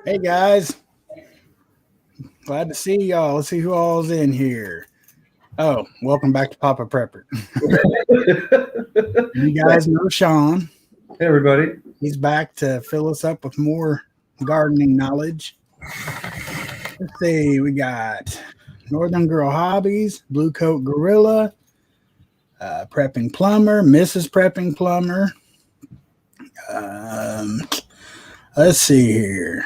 Hey guys, glad to see y'all. Let's see who all's in here. Oh, welcome back to Papa Prepper. You guys know Sean. Hey, everybody. He's back to fill us up with more gardening knowledge. Let's see, we got Northern Girl Hobbies, Blue Coat Gorilla, Prepping Plumber, Mrs. Prepping Plumber. Um, let's see here.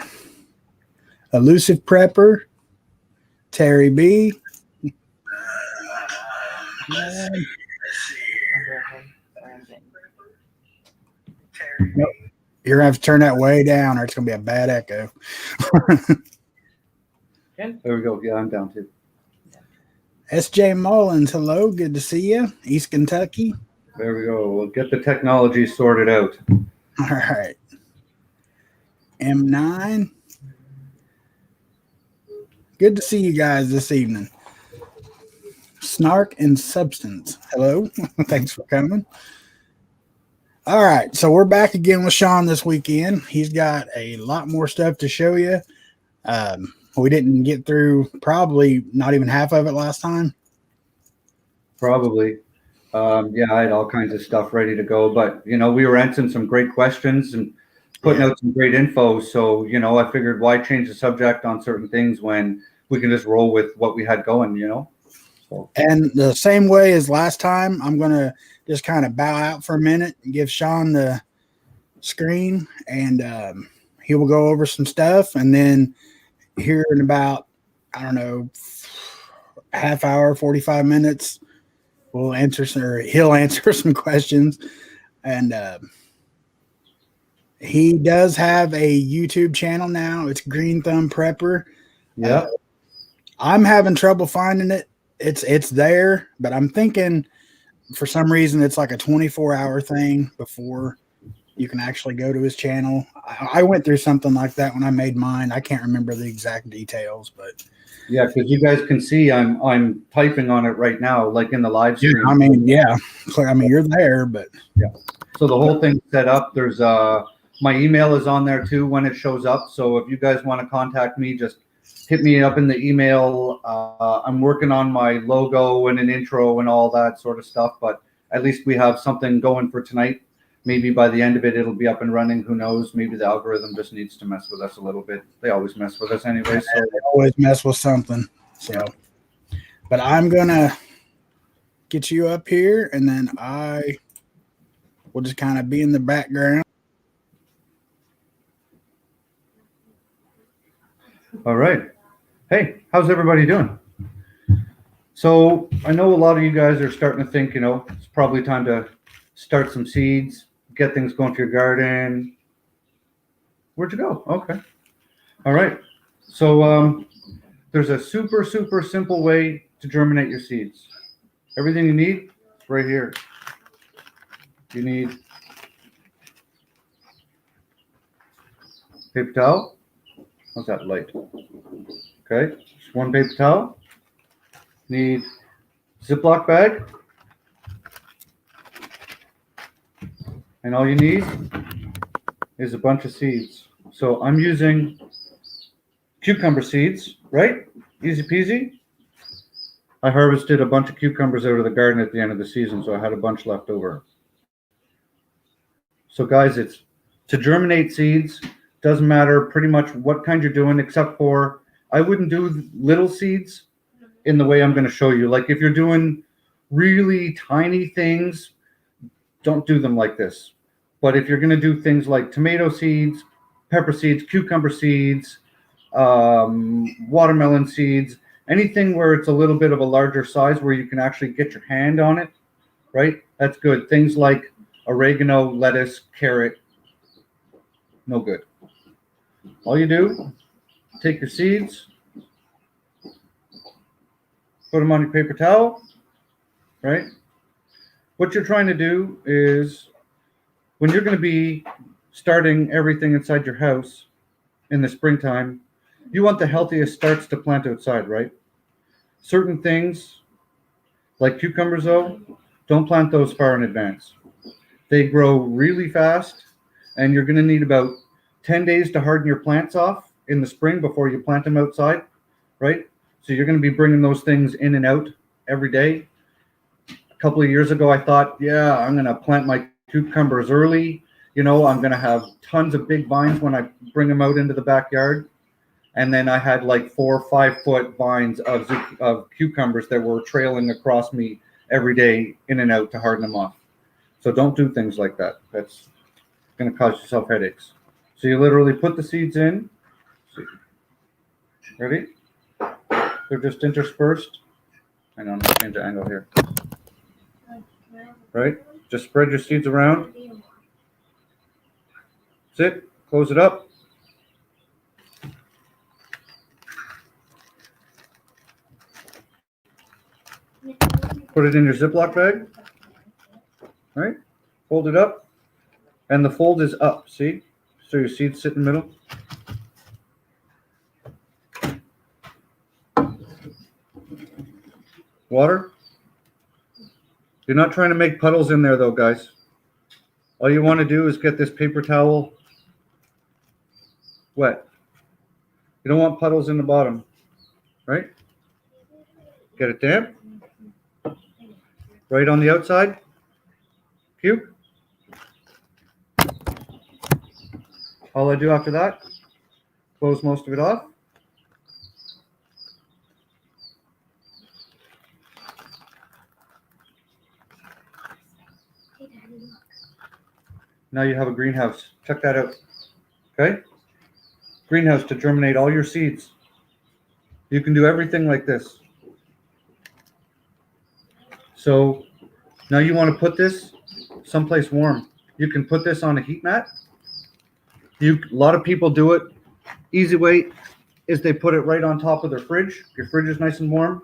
Elusive Prepper, Terry B. Nope. You're gonna have to turn that way down, or it's gonna be a bad echo. There we go. Yeah, I'm down too. S.J. Mullins, hello, good to see you, East Kentucky. There we go. We'll get the technology sorted out. All right. M9. Good to see you guys this evening. Snark and Substance, hello. Thanks for coming. All right, so we're back again with Sean this weekend. He's got a lot more stuff to show you. We didn't get through probably not even half of it last time. Probably. Yeah, I had all kinds of stuff ready to go, but we were answering some great questions and putting out some great info. So, I figured why change the subject on certain things when we can just roll with what we had going, So. And the same way as last time, I'm going to just kind of bow out for a minute and give Sean the screen, and he will go over some stuff. And then here in about, I don't know, half hour, 45 minutes, he'll answer some questions. And he does have a YouTube channel now. It's Green Thumb Prepper. Yeah. I'm having trouble finding it. It's there, but I'm thinking for some reason it's like a 24-hour thing before you can actually go to his channel. I went through something like that when I made mine. I can't remember the exact details, but yeah, because you guys can see I'm typing on it right now, like in the live stream. Yeah, I mean you're there, but yeah. So the whole thing's set up. There's my email is on there too when it shows up. So if you guys want to contact me, just hit me up in the email. I'm working on my logo and an intro and all that sort of stuff, but at least we have something going for tonight. Maybe by the end of it, it'll be up and running. Who knows? Maybe the algorithm just needs to mess with us a little bit. They always mess with us anyway. So they always mess with something. So, but I'm gonna get you up here, and then I will just kind of be in the background. All right. Hey, how's everybody doing? So I know a lot of you guys are starting to think, it's probably time to start some seeds, get things going for your garden. Where'd you go? Okay. All right. So there's a super, super simple way to germinate your seeds. Everything you need is right here. You need paper towel. How's that light? Okay, just one paper towel. Need Ziploc bag. And all you need is a bunch of seeds. So I'm using cucumber seeds, right? Easy peasy. I harvested a bunch of cucumbers out of the garden at the end of the season, so I had a bunch left over. So guys, it's to germinate seeds. Doesn't matter pretty much what kind you're doing, except for I wouldn't do little seeds in the way I'm going to show you. Like if you're doing really tiny things, don't do them like this. But if you're going to do things like tomato seeds, pepper seeds, cucumber seeds, watermelon seeds, anything where it's a little bit of a larger size where you can actually get your hand on it, right? That's good. Things like oregano, lettuce, carrot, no good. All you do, take your seeds, put them on your paper towel, right? What you're trying to do is when you're going to be starting everything inside your house in the springtime, you want the healthiest starts to plant outside, right? Certain things like cucumbers, though, don't plant those far in advance. They grow really fast, and you're going to need about 10 days to harden your plants off in the spring before you plant them outside, right? So you're going to be bringing those things in and out every day. A couple of years ago, I thought, yeah, I'm going to plant my cucumbers early. You know, I'm going to have tons of big vines when I bring them out into the backyard. And then I had like 4 or 5 foot vines of cucumbers that were trailing across me every day in and out to harden them off. So don't do things like that. That's going to cause yourself headaches. So you literally put the seeds in. Ready? They're just interspersed. Hang on, let's change the angle here. Right? Just spread your seeds around. That's it. Close it up. Put it in your Ziploc bag. Right? Fold it up. And the fold is up. See? So your seeds sit in the middle. Water. You're not trying to make puddles in there though, guys. All you want to do is get this paper towel wet. You don't want puddles in the bottom, right? Get it damp. Right on the outside. Puke. All I do after that, close most of it off. Now you have a greenhouse. Check that out. Okay? Greenhouse to germinate all your seeds. You can do everything like this. So now you want to put this someplace warm. You can put this on a heat mat. A lot of people do it. Easy way is they put it right on top of their fridge. Your fridge is nice and warm.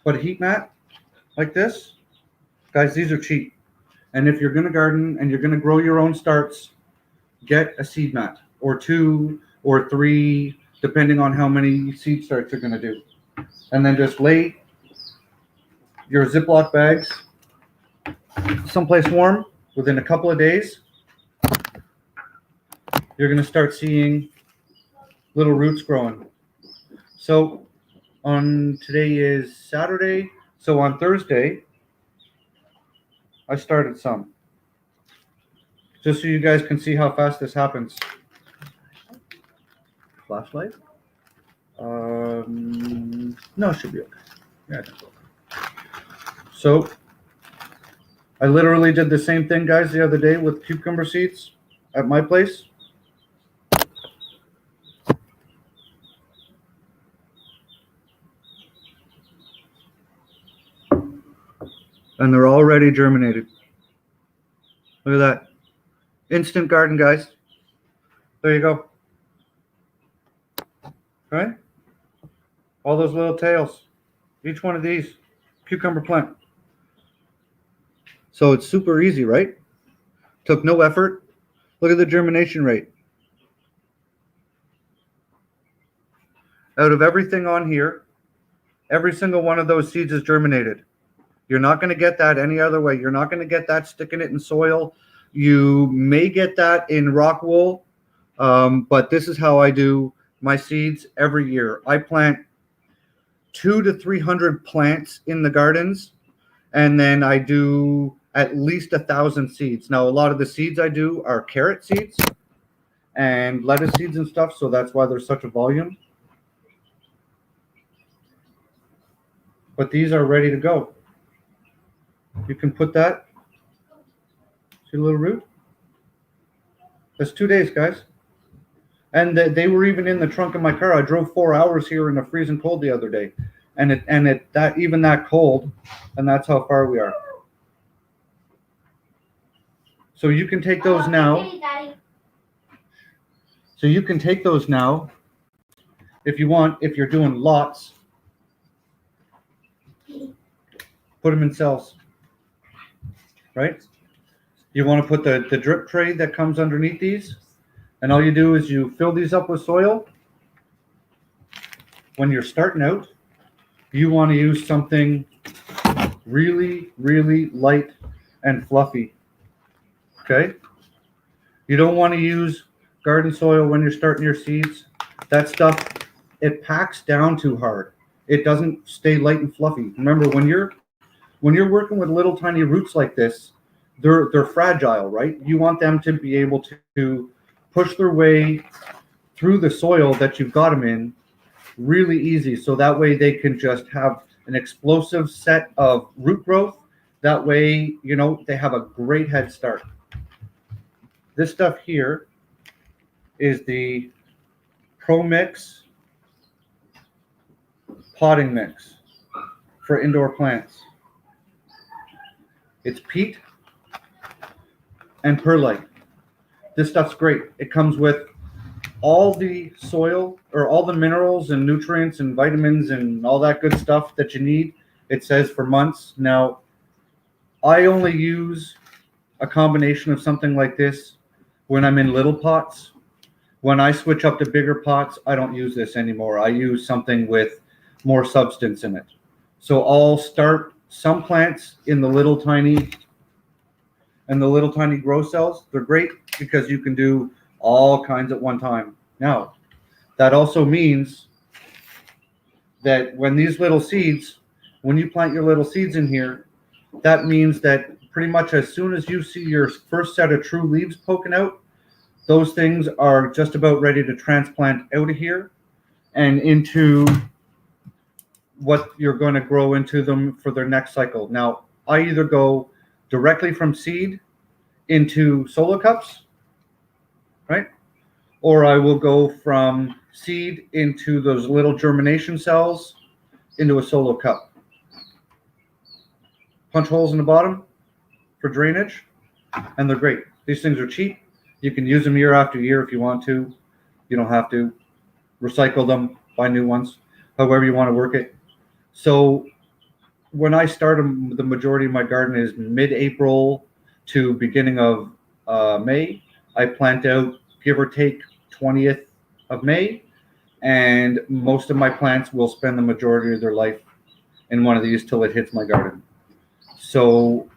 Put a heat mat like this. Guys, these are cheap. And if you're going to garden and you're going to grow your own starts, get a seed mat or 2 or 3, depending on how many seed starts you're going to do. And then just lay your Ziploc bags someplace warm. Within a couple of days, you're going to start seeing little roots growing. So today is Saturday. So on Thursday, I started some. Just so you guys can see how fast this happens. Flashlight? No, it should be okay. Yeah, I think so. So I literally did the same thing, guys, the other day with cucumber seeds at my place. And they're already germinated. Look at that. Instant garden, guys. There you go. Right? All those little tails. Each one of these. Cucumber plant. So it's super easy, right? Took no effort. Look at the germination rate. Out of everything on here, every single one of those seeds is germinated. You're not going to get that any other way. You're not going to get that sticking it in soil. You may get that in rock wool, but this is how I do my seeds every year. I plant 200 to 300 plants in the gardens, and then I do at least 1,000 seeds. Now, a lot of the seeds I do are carrot seeds and lettuce seeds and stuff, so that's why there's such a volume. But these are ready to go. You can put that. See the little root? That's 2 days, guys. And they were even in the trunk of my car. I drove 4 hours here in the freezing cold the other day, and even that cold, and that's how far we are. So you can take those now. So you can take those now, if you want. If you're doing lots, put them in cells. Right? You want to put the drip tray that comes underneath these, and all you do is you fill these up with soil. When you're starting out, you want to use something really, really light and fluffy. Okay? You don't want to use garden soil when you're starting your seeds, that stuff, it packs down too hard. It doesn't stay light and fluffy. Remember, when you're working with little tiny roots like this, they're fragile, right? You want them to be able to push their way through the soil that you've got them in really easy, so that way they can just have an explosive set of root growth. That way, you know, they have a great head start. This stuff here is the Pro Mix potting mix for indoor plants. It's peat and perlite. This stuff's great. It comes with all the soil, or all the minerals and nutrients and vitamins and all that good stuff that you need. It says for months. Now, I only use a combination of something like this when I'm in little pots. When I switch up to bigger pots, I don't use this anymore. I use something with more substance in it. So I'll start some plants in the little tiny grow cells. They're great because you can do all kinds at one time. Now, that also means that when you plant your little seeds in here, that means that pretty much as soon as you see your first set of true leaves poking out, those things are just about ready to transplant out of here and into what you're going to grow into them for their next cycle. Now, I either go directly from seed into solo cups, right? Or I will go from seed into those little germination cells into a solo cup. Punch holes in the bottom for drainage, and they're great. These things are cheap. You can use them year after year if you want to. You don't have to. Recycle them, buy new ones, however you want to work it. So when I start them, the majority of my garden is mid-April to beginning of May. I plant out, give or take, 20th of May, and most of my plants will spend the majority of their life in one of these till it hits my garden. So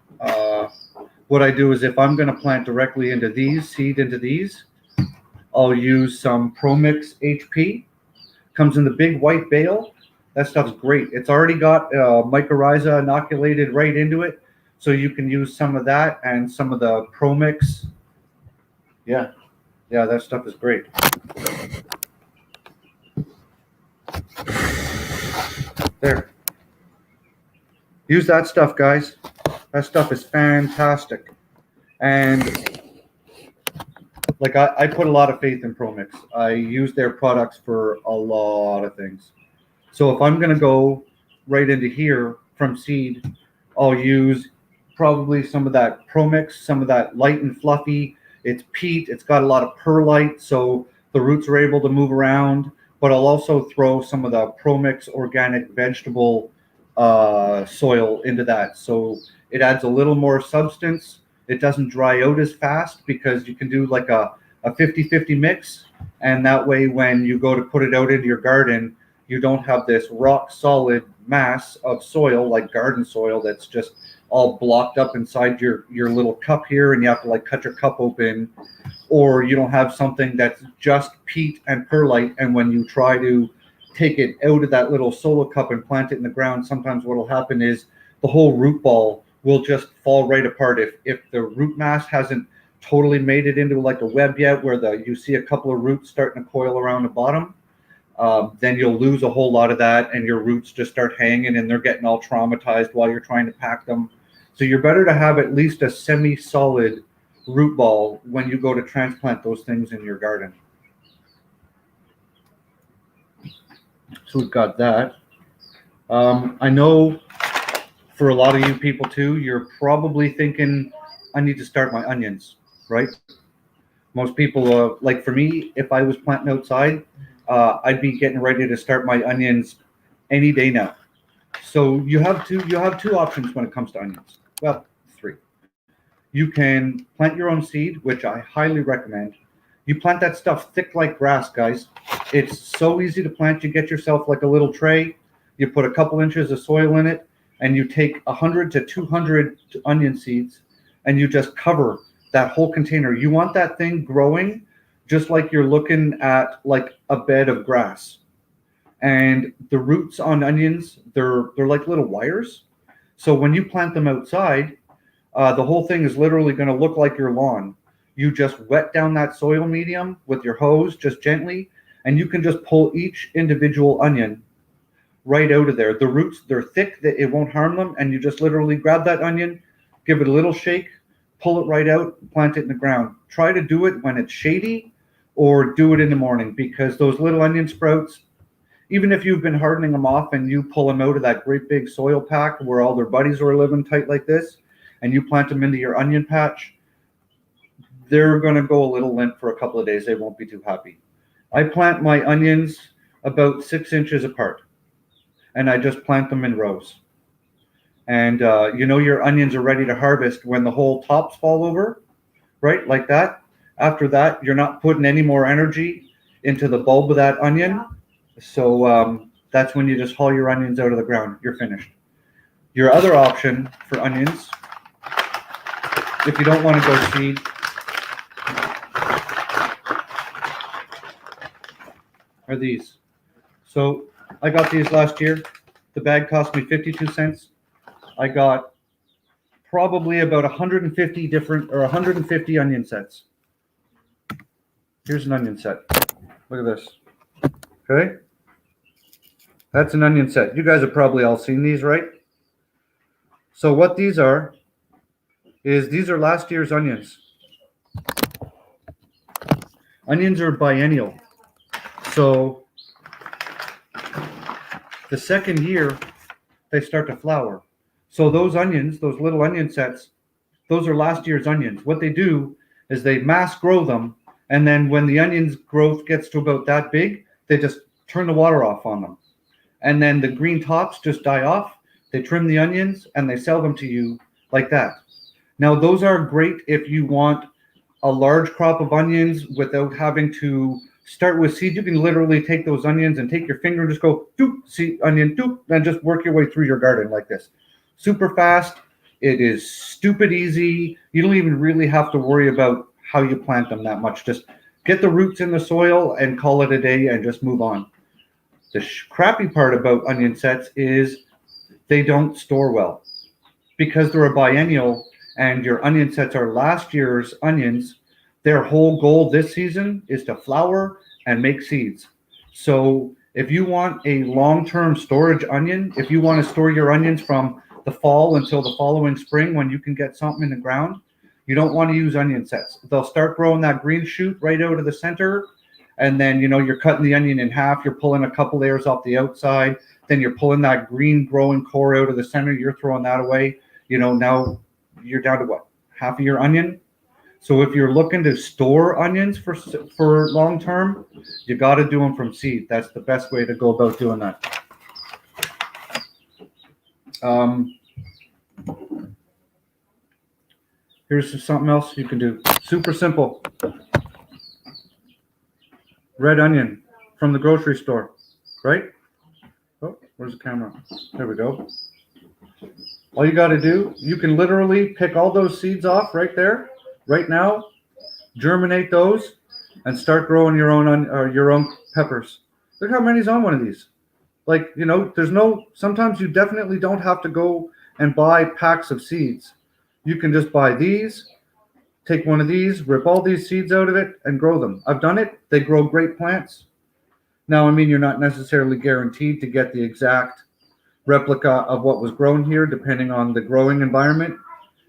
what I do is, if I'm going to plant directly into these, seed into these, I'll use some Pro Mix HP. Comes in the big white bale. That stuff's great. It's already got mycorrhiza inoculated right into it, so you can use some of that and some of the Pro Mix. Yeah, that stuff is great. There. Use that stuff, guys. That stuff is fantastic. And like I put a lot of faith in Pro Mix. I use their products for a lot of things. So if I'm going to go right into here from seed, I'll use probably some of that Pro Mix, some of that light and fluffy. It's peat. It's got a lot of perlite, so the roots are able to move around. But I'll also throw some of the Pro Mix organic vegetable soil into that. So it adds a little more substance. It doesn't dry out as fast because you can do like a 50-50 mix. And that way, when you go to put it out into your garden, you don't have this rock solid mass of soil like garden soil that's just all blocked up inside your little cup here, and you have to like cut your cup open. Or you don't have something that's just peat and perlite, and when you try to take it out of that little solo cup and plant it in the ground, sometimes what will happen is the whole root ball will just fall right apart. If the root mass hasn't totally made it into like a web yet, where you see a couple of roots starting to coil around the bottom, then you'll lose a whole lot of that, and your roots just start hanging and they're getting all traumatized while you're trying to pack them. So you're better to have at least a semi-solid root ball when you go to transplant those things in your garden. So we've got that. I know for a lot of you people too, you're probably thinking, I need to start my onions, right? Most people, like for me, if I was planting outside, I'd be getting ready to start my onions any day now. So you have two options when it comes to onions. Well, three. You can plant your own seed, which I highly recommend. You plant that stuff thick like grass, guys. It's so easy to plant. You get yourself like a little tray. You put a couple inches of soil in it, and you take 100 to 200 onion seeds, and you just cover that whole container. You want that thing growing just like you're looking at like a bed of grass. And the roots on onions, they're like little wires. So when you plant them outside, the whole thing is literally going to look like your lawn. You just wet down that soil medium with your hose just gently, and you can just pull each individual onion right out of there. The roots, they're thick, that it won't harm them, and you just literally grab that onion, give it a little shake, pull it right out, plant it in the ground. Try to do it when it's shady or do it in the morning, because those little onion sprouts, even if you've been hardening them off and you pull them out of that great big soil pack where all their buddies are living tight like this, and you plant them into your onion patch, they're going to go a little limp for a couple of days. They won't be too happy. I plant my onions about 6 inches apart, and I just plant them in rows. And your onions are ready to harvest when the whole tops fall over, right? Like that. After that, you're not putting any more energy into the bulb of that onion. So that's when you just haul your onions out of the ground. You're finished. Your other option for onions, if you don't want to go seed, are these. So I got these last year. The bag cost me 52 cents. I got probably about 150 different or 150 onion sets. Here's an onion set. Look at this. Okay. That's an onion set. You guys have probably all seen these, right? So what these are is these are last year's onions. Onions are biennial. So the second year they start to flower. So those onions, those little onion sets, those are last year's onions. What they do is they mass grow them, and then when the onions growth gets to about that big, they just turn the water off on them. And then the green tops just die off. They trim the onions and they sell them to you like that. Now, those are great if you want a large crop of onions without having to start with seed. You can literally take those onions and take your finger and just go, doop, seed, onion, doop, and just work your way through your garden like this. Super fast. It is stupid easy. You don't even really have to worry about how you plant them that much. Just get the roots in the soil and call it a day and just move on. The crappy part about onion sets is they don't store well because they're a biennial and your onion sets are last year's onions. Their whole goal this season is to flower and make seeds. So if you want a long-term storage onion, if you want to store your onions from the fall until the following spring when you can get something in the ground, you don't want to use onion sets. They'll start growing that green shoot right out of the center. And then, you're cutting the onion in half. You're pulling a couple layers off the outside. Then you're pulling that green growing core out of the center. You're throwing that away. Now you're down to what? Half of your onion. So if you're looking to store onions for long term, you got to do them from seed. That's the best way to go about doing that. Here's something else you can do. Super simple. Red onion from the grocery store, right? Oh, where's the camera? There we go. All you got to do, you can literally pick all those seeds off right there, right now, germinate those, and start growing your own peppers. Look how many's on one of these. Like, sometimes you definitely don't have to go and buy packs of seeds. You can just buy these, take one of these, rip all these seeds out of it, and grow them. I've done it. They grow great plants. Now, you're not necessarily guaranteed to get the exact replica of what was grown here, depending on the growing environment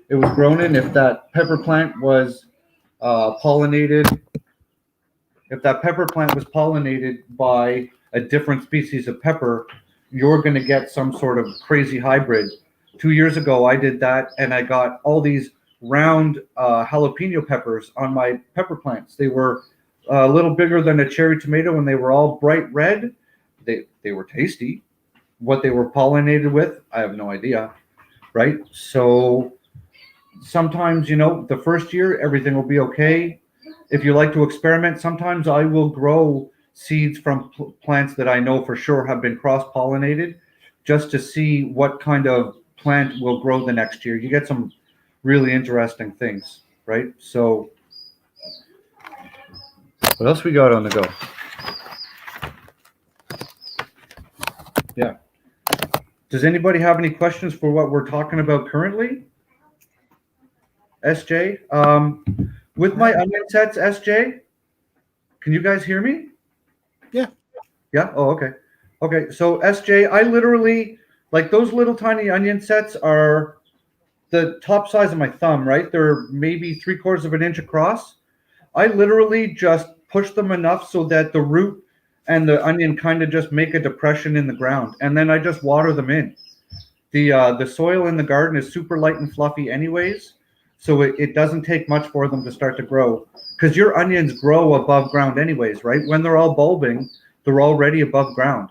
it was grown in. If that pepper plant was pollinated, by a different species of pepper, you're going to get some sort of crazy hybrid. 2 years ago, I did that, and I got all these round jalapeno peppers on my pepper plants. They were a little bigger than a cherry tomato, and they were all bright red. They were tasty. What they were pollinated with, I have no idea, right? So sometimes, the first year, everything will be okay. If you like to experiment, sometimes I will grow seeds from plants that I know for sure have been cross-pollinated just to see what kind of plant will grow the next year. You get some really interesting things, right? So What else we got on the go? Yeah. Does anybody have any questions for what we're talking about currently? SJ, with my onion sets, SJ, can you guys hear me? Yeah. Yeah. Oh, okay. Okay. So SJ, I literally, like, those little tiny onion sets are the top size of my thumb, right? They're maybe 3/4 of an inch across. I literally just push them enough so that the root and the onion kind of just make a depression in the ground, and then I just water them in. The soil in the garden is super light and fluffy anyways, so it doesn't take much for them to start to grow, because your onions grow above ground anyways, right? When they're all bulbing, they're already above ground.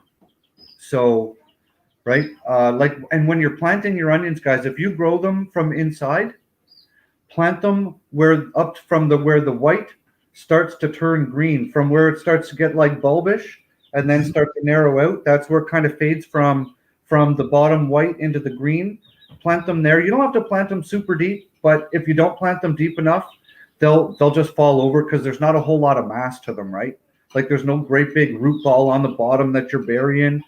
So, right, and when you're planting your onions, guys, if you grow them from inside, plant them where the white starts to turn green, from where it starts to get like bulbish and then start to narrow out. That's where it kind of fades from the bottom white into the green. Plant them there. You don't have to plant them super deep, but if you don't plant them deep enough, they'll just fall over, because there's not a whole lot of mass to them, right? Like, there's no great big root ball on the bottom that you're burying,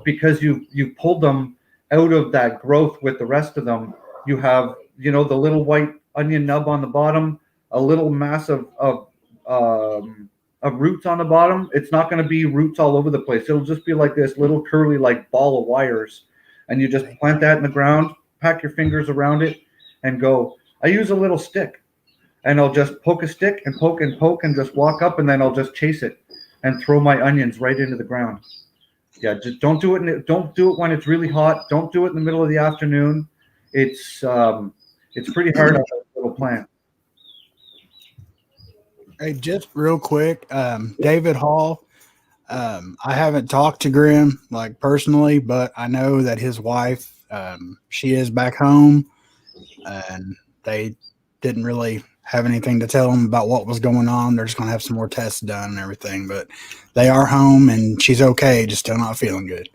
because you pulled them out of that growth with the rest of them. You have, the little white onion nub on the bottom, a little mass of roots on the bottom. It's not going to be roots all over the place. It'll just be like this little curly, like, ball of wires, and you just plant that in the ground, pack your fingers around it, and go. I use a little stick, and I'll just poke a stick and poke and just walk up, and then I'll just chase it and throw my onions right into the ground. Yeah, just don't do it when it's really hot. Don't do it in the middle of the afternoon. It's pretty hard on a little plant. Hey, just real quick, David Hall. I haven't talked to Grim like personally, but I know that his wife, she is back home, and they didn't really have anything to tell him about what was going on. They're just going to have some more tests done and everything, but they are home and she's okay, just still not feeling good.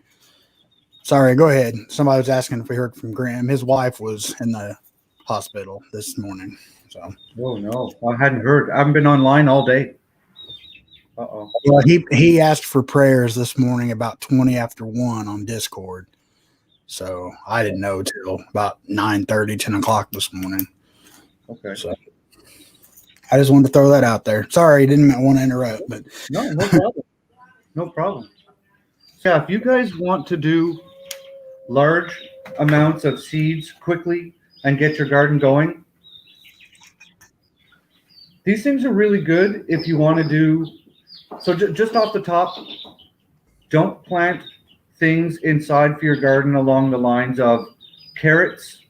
Sorry, go ahead. Somebody was asking if we heard from Grim. His wife was in the hospital this morning. So, oh no, I hadn't heard. I haven't been online all day. Uh-oh. Well, he asked for prayers this morning about 20 after 1 on Discord. So I didn't know till about 9:30, 10 o'clock this morning. Okay. So I just wanted to throw that out there. Sorry, didn't want to interrupt, but no problem. No problem. Yeah, if you guys want to do large amounts of seeds quickly and get your garden going, these things are really good if you want to do. So just off the top, don't plant things inside for your garden along the lines of carrots,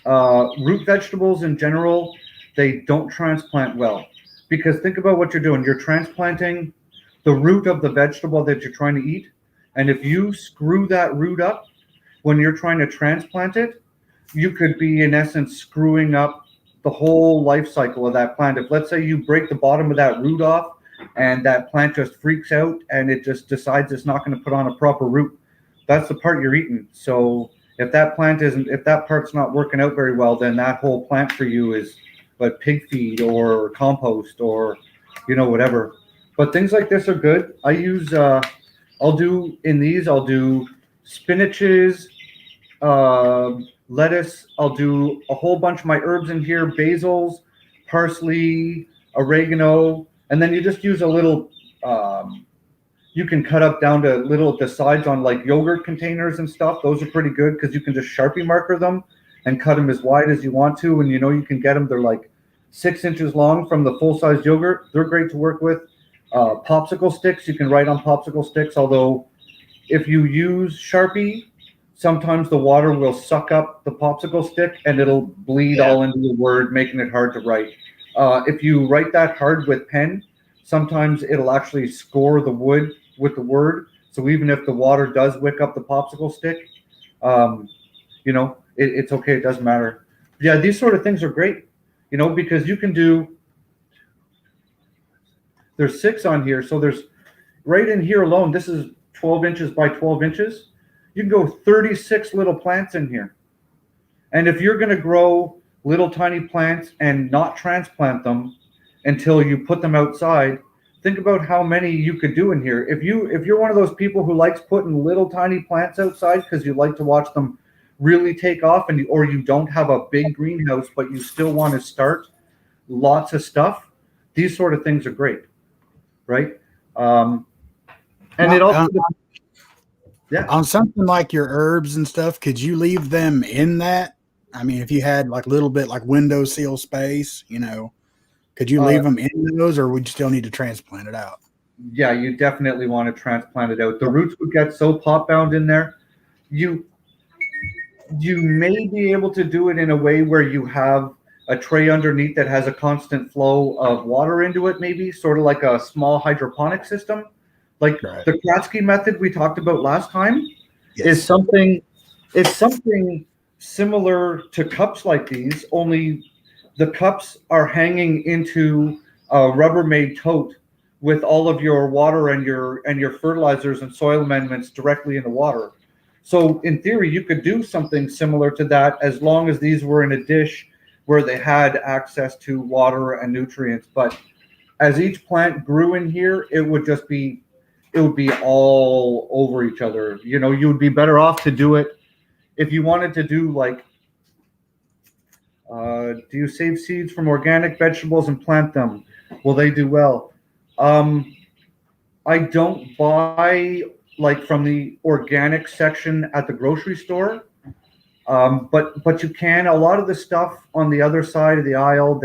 root vegetables in general. They don't transplant well, because think about what you're doing. You're transplanting the root of the vegetable that you're trying to eat. And if you screw that root up when you're trying to transplant it, you could be, in essence, screwing up the whole life cycle of that plant. If, let's say, you break the bottom of that root off and that plant just freaks out and it just decides it's not going to put on a proper root, that's the part you're eating. So if that part's not working out very well, then that whole plant for you is but pig feed or compost or whatever. But things like this are good. I use I'll do spinaches, lettuce. I'll do a whole bunch of my herbs in here: basils, parsley, oregano, and then you just use a little. You can cut up down to the sides on like yogurt containers and stuff. Those are pretty good because you can just Sharpie marker them and cut them as wide as you want to, and you can get them. They're like 6 inches long from the full size yogurt. They're great to work with. Popsicle sticks, you can write on popsicle sticks, although if you use Sharpie, sometimes the water will suck up the popsicle stick and it'll bleed all into the word, making it hard to write. If you write that hard with pen, sometimes it'll actually score the wood with the word. So even if the water does wick up the popsicle stick, it's okay. It doesn't matter. Yeah, these sort of things are great, because you can do. There's 6 on here, so there's right in here alone. This is 12 inches by 12 inches. You can go 36 little plants in here. And if you're going to grow little tiny plants and not transplant them until you put them outside, think about how many you could do in here. If you're one of those people who likes putting little tiny plants outside because you like to watch them really take off, or you don't have a big greenhouse but you still want to start lots of stuff, these sort of things are great, right? And it also, yeah. On something like your herbs and stuff, could you leave them in that? I mean, if you had like a little bit like window seal space, could you leave them in those, or would you still need to transplant it out? Yeah, you definitely want to transplant it out. The roots would get so pot bound in there. You may be able to do it in a way where you have a tray underneath that has a constant flow of water into it, maybe sort of like a small hydroponic system. Like the Kratsky method we talked about last time is something similar to cups like these, only the cups are hanging into a Rubbermaid tote with all of your water and your fertilizers and soil amendments directly in the water. So in theory, you could do something similar to that as long as these were in a dish where they had access to water and nutrients. But as each plant grew in here, it would be all over each other. You would be better off to do it if you wanted to do like, do you save seeds from organic vegetables and plant them? Will they do well? I don't buy like from the organic section at the grocery store. But you can. A lot of the stuff on the other side of the aisle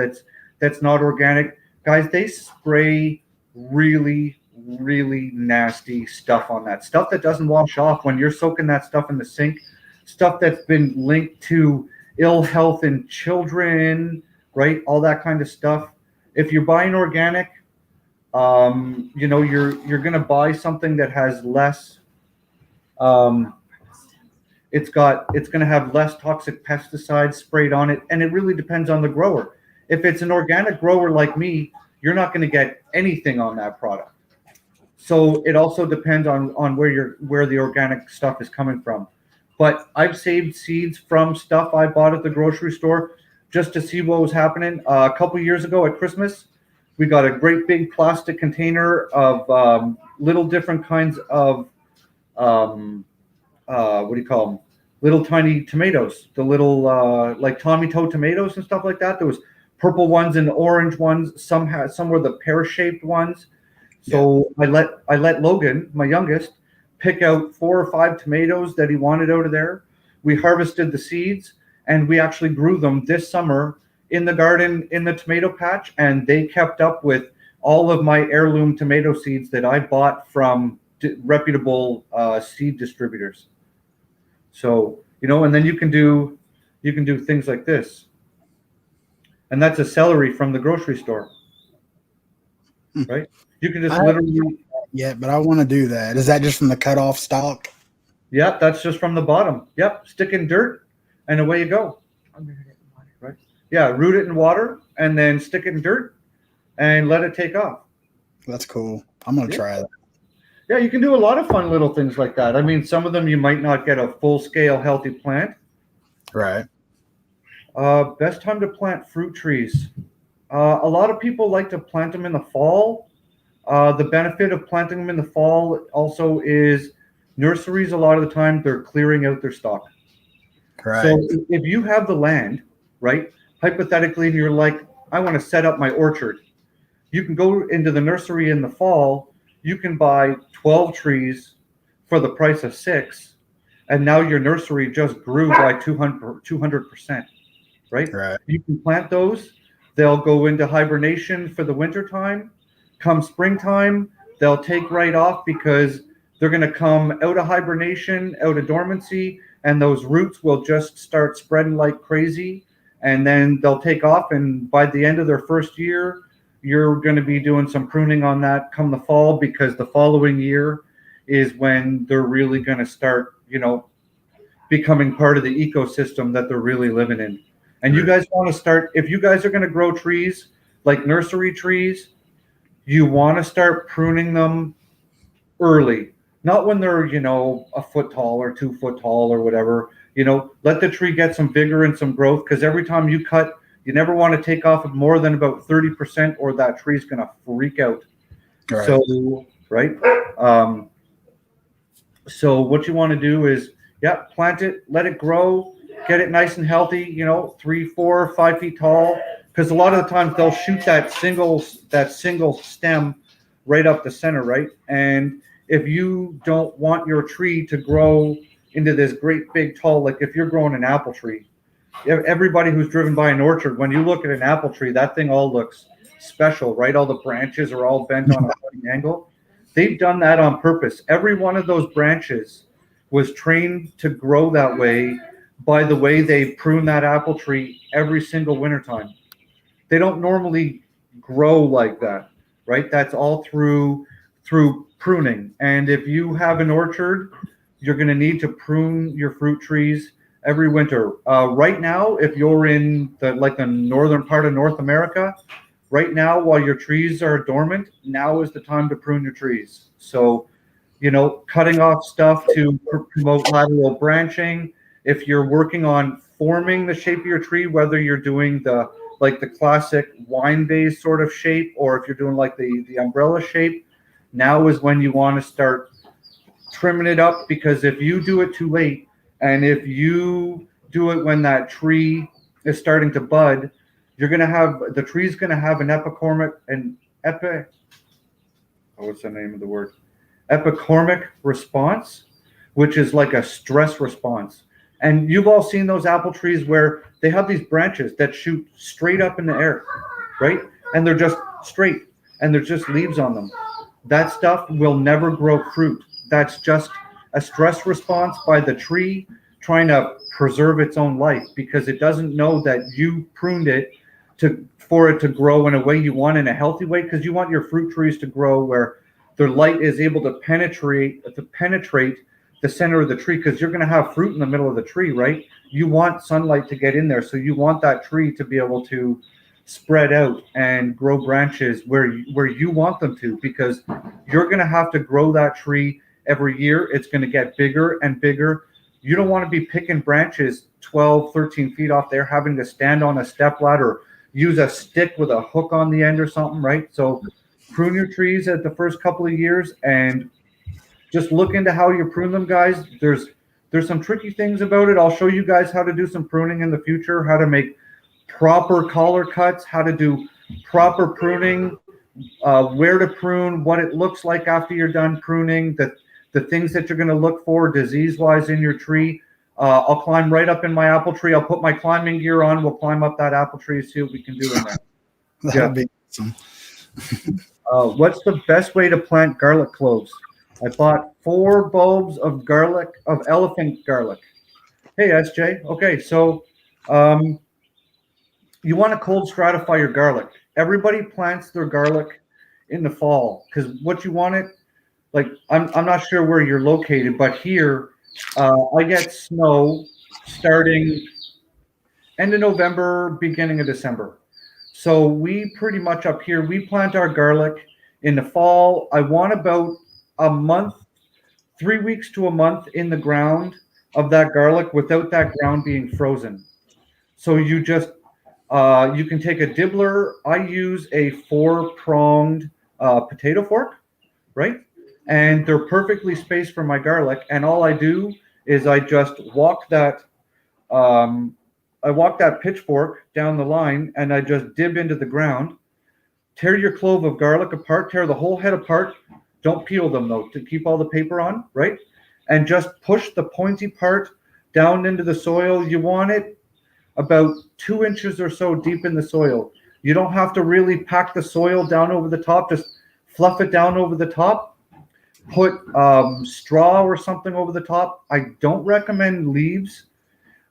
that's not organic, guys, they spray really, really nasty stuff on that. Stuff that doesn't wash off when you're soaking that stuff in the sink. Stuff that's been linked to ill health in children, right? All that kind of stuff. If you're buying organic, you're going to buy something that has less. It's going to have less toxic pesticides sprayed on it, and it really depends on the grower. If it's an organic grower like me, you're not going to get anything on that product. So it also depends on where the organic stuff is coming from. But I've saved seeds from stuff I bought at the grocery store just to see what was happening. A couple years ago at Christmas, we got a great big plastic container of little different kinds of what do you call them? Little tiny tomatoes, the little like Tommy Toe tomatoes and stuff like that. There was purple ones and orange ones. Some were the pear-shaped ones. So yeah. I let Logan, my youngest, pick out 4 or 5 tomatoes that he wanted out of there. We harvested the seeds, and we actually grew them this summer in the garden in the tomato patch, and they kept up with all of my heirloom tomato seeds that I bought from reputable seed distributors. So, and then you can do things like this. And that's a celery from the grocery store. Right? You can just literally. Yeah, but I want to do that. Is that just from the cut off stalk? Yep, that's just from the bottom. Yep, stick in dirt and away you go. Right? Yeah, root it in water and then stick it in dirt and let it take off. That's cool. I'm going to try that. Yeah, you can do a lot of fun little things like that. I mean, some of them you might not get a full-scale healthy plant. Right. Best time to plant fruit trees. A lot of people like to plant them in the fall. The benefit of planting them in the fall also is nurseries, a lot of the time, they're clearing out their stock. Correct. So if you have the land, right, hypothetically, and you're like, I want to set up my orchard, you can go into the nursery in the fall. You can buy 12 trees for the price of 6, and now your nursery just grew by 200%, right? Right. You can plant those. They'll go into hibernation for the winter time. Come springtime, they'll take right off because they're going to come out of hibernation, out of dormancy, and those roots will just start spreading like crazy, and then they'll take off, and by the end of their first year, you're going to be doing some pruning on that come the fall, because the following year is when they're really going to start, becoming part of the ecosystem that they're really living in. And you guys want to start, if you guys are going to grow trees, like nursery trees, you want to start pruning them early, not when they're, a foot tall or 2 foot tall or whatever. Let the tree get some vigor and some growth, because every time you cut, you never want to take off more than about 30%, or that tree's going to freak out. Right. So, right. Um, so what you want to do is, yeah, plant it, let it grow, get it nice and healthy, 3, 4, 5 feet tall. Because a lot of the times they'll shoot that single stem right up the center, right? And if you don't want your tree to grow into this great big tall, like if you're growing an apple tree, everybody who's driven by an orchard, when you look at an apple tree, that thing all looks special, right? All the branches are all bent on a funny angle. They've done that on purpose. Every one of those branches was trained to grow that way by the way they prune that apple tree every single wintertime. They don't normally grow like that, right? That's all through pruning. And if you have an orchard, you're going to need to prune your fruit trees every winter. Right now, if you're in the northern part of North America, right now while your trees are dormant, now is the time to prune your trees. So, cutting off stuff to promote lateral branching. If you're working on forming the shape of your tree, whether you're doing the classic wine vase sort of shape, or if you're doing like the umbrella shape, now is when you want to start trimming it up, because if you do it too late, and if you do it when that tree is starting to bud, the tree's gonna have an what's the name of the word? Epicormic response, which is like a stress response. And you've all seen those apple trees where they have these branches that shoot straight up in the air, right? And they're just straight, and there's just leaves on them. That stuff will never grow fruit. That's just a stress response by the tree trying to preserve its own life, because it doesn't know that you pruned it for it to grow in a way you want, in a healthy way, because you want your fruit trees to grow where their light is able to penetrate the center of the tree, because you're going to have fruit in the middle of the tree, right? You want sunlight to get in there, so you want that tree to be able to spread out and grow branches where you want them to, because you're going to have to grow that tree every year. It's going to get bigger and bigger. You don't want to be picking branches 12, 13 feet off there, having to stand on a step ladder, use a stick with a hook on the end or something, right? So prune your trees at the first couple of years, and just look into how you prune them, guys. There's some tricky things about it. I'll show you guys how to do some pruning in the future, how to make proper collar cuts, how to do proper pruning, where to prune, what it looks like after you're done pruning, the things that you're going to look for disease-wise in your tree. I'll climb right up in my apple tree. I'll put my climbing gear on. We'll climb up that apple tree, see what we can do in there. That'd be awesome. What's the best way to plant garlic cloves? I bought 4 bulbs of elephant garlic. Hey, SJ. Okay, so you want to cold stratify your garlic. Everybody plants their garlic in the fall, because what you want it, like, I'm not sure where you're located, but here I get snow starting end of November, beginning of December. So we pretty much up here, we plant our garlic in the fall. I want about a month, 3 weeks to a month in the ground of that garlic without that ground being frozen. So you just, you can take a dibbler. I use a 4-pronged potato fork, right? And they're perfectly spaced for my garlic. And all I do is I just walk that pitchfork down the line, and I just dib into the ground. Tear your clove of garlic apart, tear the whole head apart. Don't peel them, though, to keep all the paper on, right? And just push the pointy part down into the soil. You want it about 2 inches or so deep in the soil. You don't have to really pack the soil down over the top. Just fluff it down over the top. Put straw or something over the top. I don't recommend leaves,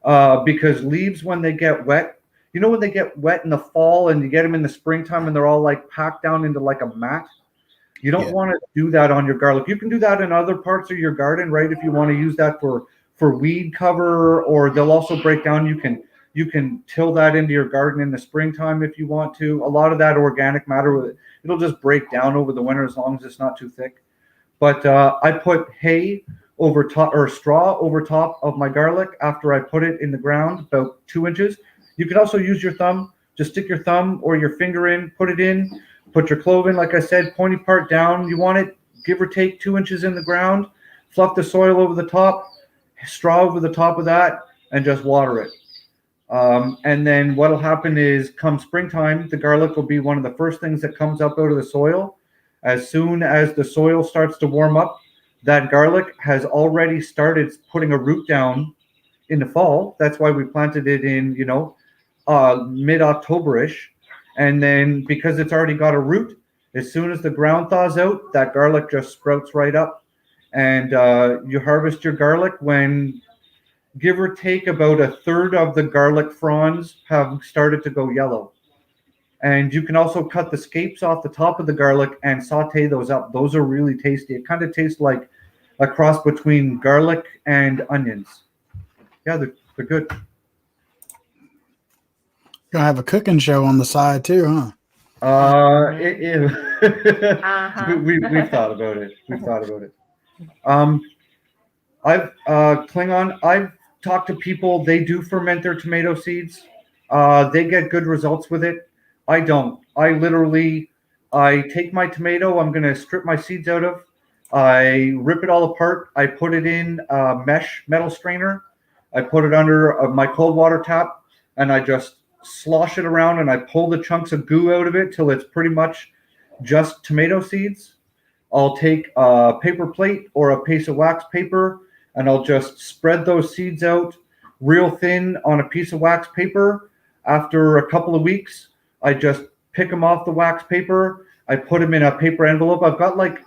because leaves, when they get wet, when they get wet in the fall and you get them in the springtime and they're all like packed down into like a mat. You don't want to do that on your garlic. You can do that in other parts of your garden, right? If you want to use that for weed cover, or they'll also break down. You can till that into your garden in the springtime if you want to. A lot of that organic matter, it'll just break down over the winter as long as it's not too thick. But I put hay over top, or straw over top of my garlic after I put it in the ground about 2 inches. You can also use your thumb. Just stick your thumb or your finger in, put it in. Put your clove in, like I said, pointy part down. You want it, give or take 2 inches in the ground. Fluff the soil over the top, straw over the top of that, and just water it. And then what will happen is come springtime, the garlic will be one of the first things that comes up out of the soil. As soon as the soil starts to warm up, that garlic has already started putting a root down in the fall. That's why we planted it in, mid-October-ish. And then because it's already got a root, as soon as the ground thaws out, that garlic just sprouts right up. And you harvest your garlic when, give or take, about a third of the garlic fronds have started to go yellow. And you can also cut the scapes off the top of the garlic and saute those up. Those are really tasty. It kind of tastes like a cross between garlic and onions. Yeah, they're good. Gonna have a cooking show on the side too, huh? We've thought about it. We've thought about it. I've Klingon. I've talked to people. They do ferment their tomato seeds. They get good results with it. I don't. I take my tomato. I'm gonna strip my seeds out of. I rip it all apart. I put it in a mesh metal strainer. I put it under my cold water tap, and I just slosh it around, and I pull the chunks of goo out of it till it's pretty much just tomato seeds. I'll take a paper plate or a piece of wax paper, and I'll just spread those seeds out real thin on a piece of wax paper. After a couple of weeks, I just pick them off the wax paper. I put them in a paper envelope. I've got like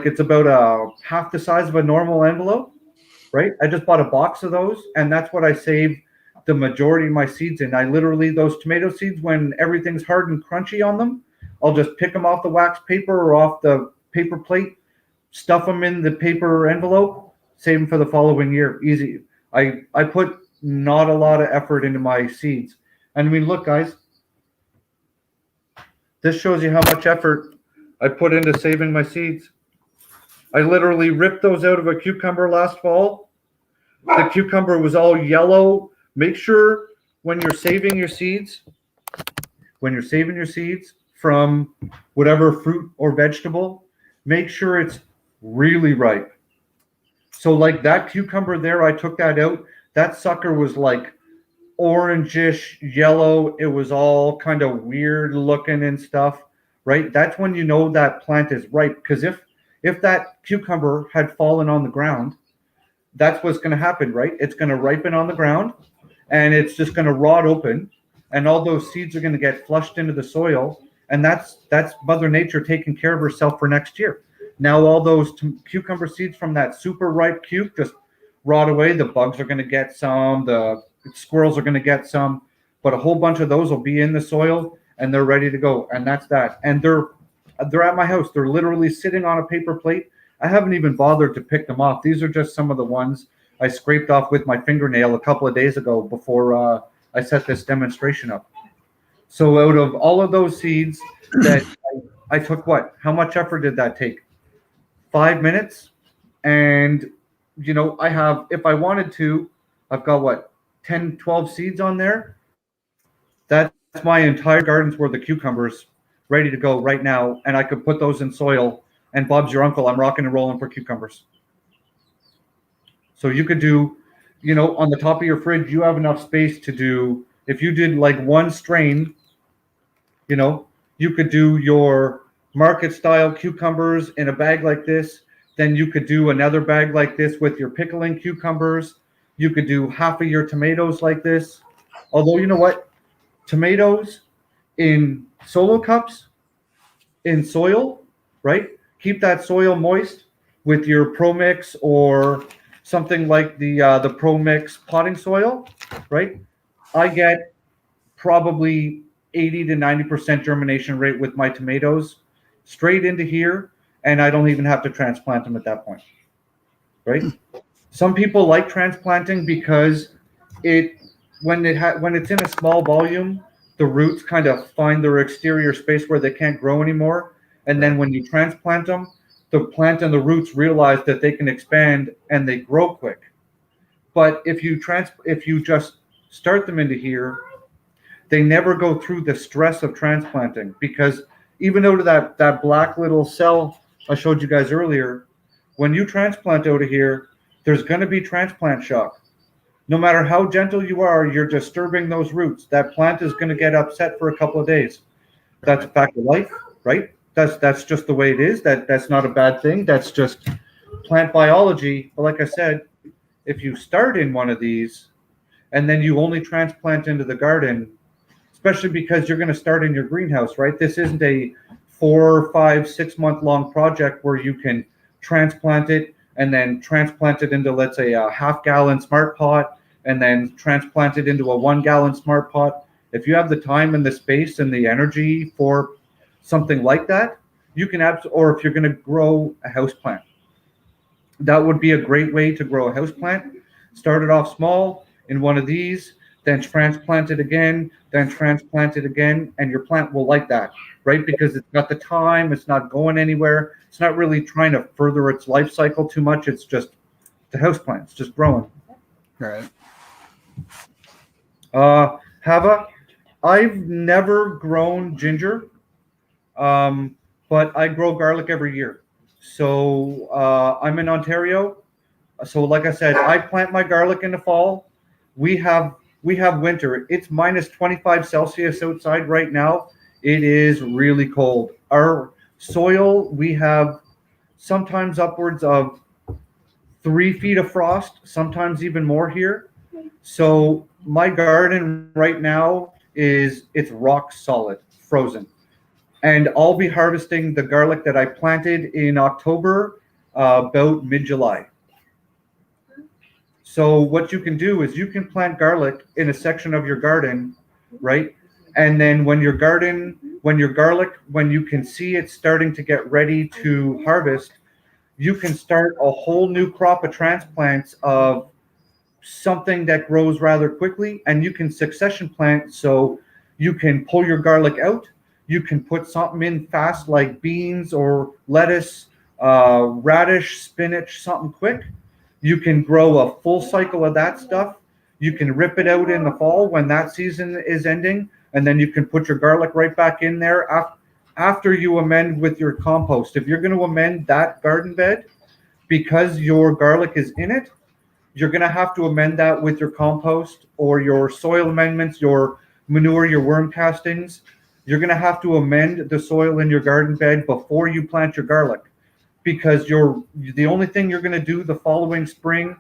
it's about half the size of a normal envelope, right? I just bought a box of those, and that's what I save the majority of my seeds in. I literally, those tomato seeds, when everything's hard and crunchy on them, I'll just pick them off the wax paper or off the paper plate, stuff them in the paper envelope, save them for the following year. Easy. I put not a lot of effort into my seeds. And I mean, look, guys, this shows you how much effort I put into saving my seeds. I literally ripped those out of a cucumber last fall. The cucumber was all yellow. Make sure when you're saving your seeds from whatever fruit or vegetable, make sure it's really ripe. So like that cucumber there, I took that out. That sucker was like orangish yellow. It was all kind of weird looking and stuff, right? That's when you know that plant is ripe. Because if that cucumber had fallen on the ground, that's what's going to happen, right? It's going to ripen on the ground, and it's just going to rot open, and all those seeds are going to get flushed into the soil, and that's Mother Nature taking care of herself for next year. Now all those cucumber seeds from that super ripe cuke just rot away. The bugs are going to get some, the squirrels are going to get some, but a whole bunch of those will be in the soil, and they're ready to go. And that's that. And they're at my house. They're literally sitting on a paper plate. I haven't even bothered to pick them off. These are just some of the ones I scraped off with my fingernail a couple of days ago before I set this demonstration up. So out of all of those seeds that I took, how much effort did that take? 5 minutes. And, I have, if I wanted to, I've got 10, 12 seeds on there. That's my entire garden's worth of cucumbers ready to go right now. And I could put those in soil. And Bob's your uncle. I'm rocking and rolling for cucumbers. So you could do, on the top of your fridge, you have enough space to do, if you did like one strain, you could do your market style cucumbers in a bag like this. Then you could do another bag like this with your pickling cucumbers. You could do half of your tomatoes like this. Although, you know what? Tomatoes in solo cups, in soil, right? Keep that soil moist with your Pro Mix or something like the Pro Mix potting soil, right? I get probably 80 to 90% germination rate with my tomatoes straight into here, and I don't even have to transplant them at that point, right? Some people like transplanting because when it's in a small volume, the roots kind of find their exterior space where they can't grow anymore. And then when you transplant them, the plant and the roots realize that they can expand and they grow quick. But if you just start them into here, they never go through the stress of transplanting, because even out of that black little cell I showed you guys earlier, when you transplant out of here, there's going to be transplant shock. No matter how gentle you are, you're disturbing those roots. That plant is going to get upset for a couple of days. That's a fact of life, right? That's just the way it is. That's not a bad thing. That's just plant biology. But like I said, if you start in one of these and then you only transplant into the garden, especially because you're going to start in your greenhouse, right? This isn't a 4, 5, 6 month long project where you can transplant it and then transplant it into, let's say, a half-gallon smart pot and then transplant it into a 1-gallon smart pot. If you have the time and the space and the energy for something like that, you can or if you're going to grow a house plant, that would be a great way to grow a house plant. Start it off small in one of these, then transplant it again, then transplant it again, and your plant will like that, right? Because it's got the time, it's not going anywhere, it's not really trying to further its life cycle too much. It's just the house plant, it's just growing. Right. Hava, I've never grown ginger, but I grow garlic every year. So I'm in Ontario. So like I said, I plant my garlic in the fall. We have winter. It's minus 25 Celsius outside right now. It is really cold. Our soil, we have sometimes upwards of 3 feet of frost, sometimes even more here. So my garden right now it's rock solid, frozen. And I'll be harvesting the garlic that I planted in October, about mid-July. So what you can do is you can plant garlic in a section of your garden, right? And then when you can see it starting to get ready to harvest, you can start a whole new crop of transplants of something that grows rather quickly, and you can succession plant. So you can pull your garlic out, you can put something in fast like beans or lettuce, radish, spinach, something quick. You can grow a full cycle of that stuff. You can rip it out in the fall when that season is ending, and then you can put your garlic right back in there after you amend with your compost. If you're going to amend that garden bed because your garlic is in it, you're going to have to amend that with your compost or your soil amendments, your manure, your worm castings. You're going to have to amend the soil in your garden bed before you plant your garlic, because the only thing you're going to do the following spring,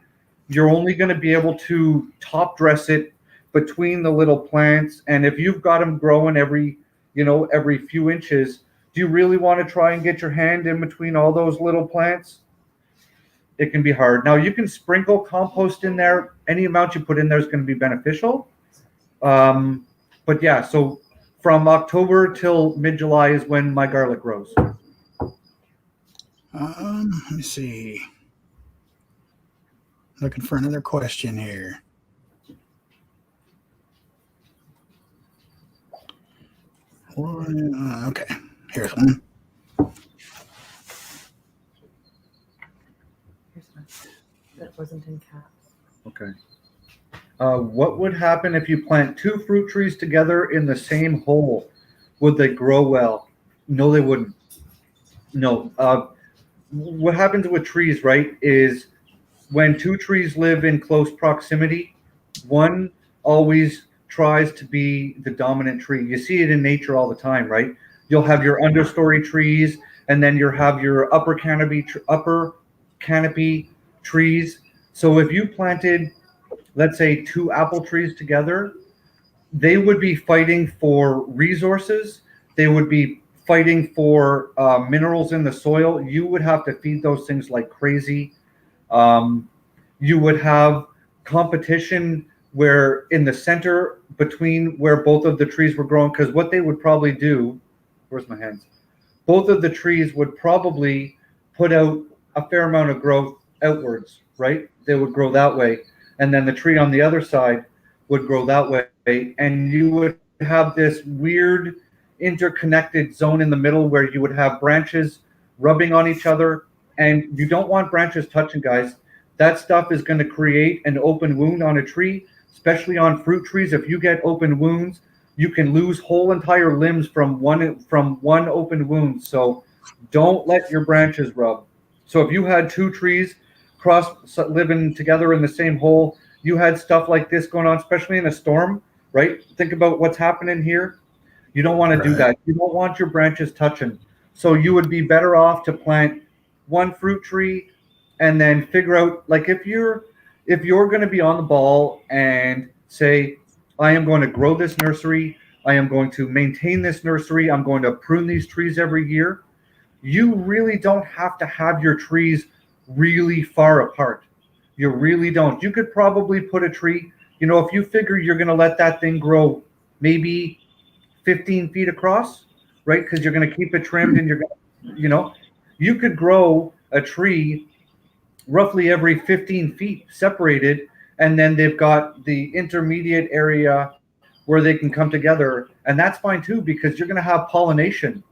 you're only going to be able to top dress it between the little plants. And if you've got them growing every few inches, do you really want to try and get your hand in between all those little plants? It can be hard. Now you can sprinkle compost in there. Any amount you put in there is going to be beneficial. But yeah, so from October till mid-July is when my garlic grows. Let me see. Looking for another question here. Okay, here's one. That wasn't in caps. Okay. What would happen if you plant 2 fruit trees together in the same hole? Would they grow well? No, they wouldn't. No. What happens with trees, right, is when 2 trees live in close proximity, one always tries to be the dominant tree. You see it in nature all the time, right? You'll have your understory trees, and then you'll have your upper canopy trees. So if you planted, let's say, 2 apple trees together, they would be fighting for resources. They would be fighting for minerals in the soil. You would have to feed those things like crazy. You would have competition where in the center between where both of the trees were growing, because what they would probably do, where's my hands? Both of the trees would probably put out a fair amount of growth outwards, right? They would grow that way. And then the tree on the other side would grow that way. And you would have this weird interconnected zone in the middle where you would have branches rubbing on each other. And you don't want branches touching, guys. That stuff is going to create an open wound on a tree, especially on fruit trees. If you get open wounds, You can lose whole entire limbs from one open wound. So don't let your branches rub. So if you had two trees living together in the same hole, you had stuff like this going on, especially in a storm, right? Think about what's happening here. You don't want to do that. You don't want your branches touching. So you would be better off to plant one fruit tree and then figure out, like, if you're going to be on the ball and say, I am going to grow this nursery, I am going to maintain this nursery, I'm going to prune these trees every year, you really don't have to have your trees really far apart. You really don't. You could probably put a tree, if you figure you're going to let that thing grow maybe 15 feet across, right? Because you're going to keep it trimmed and you're going to, you could grow a tree roughly every 15 feet separated, and then they've got the intermediate area where they can come together, and that's fine too, because you're going to have pollination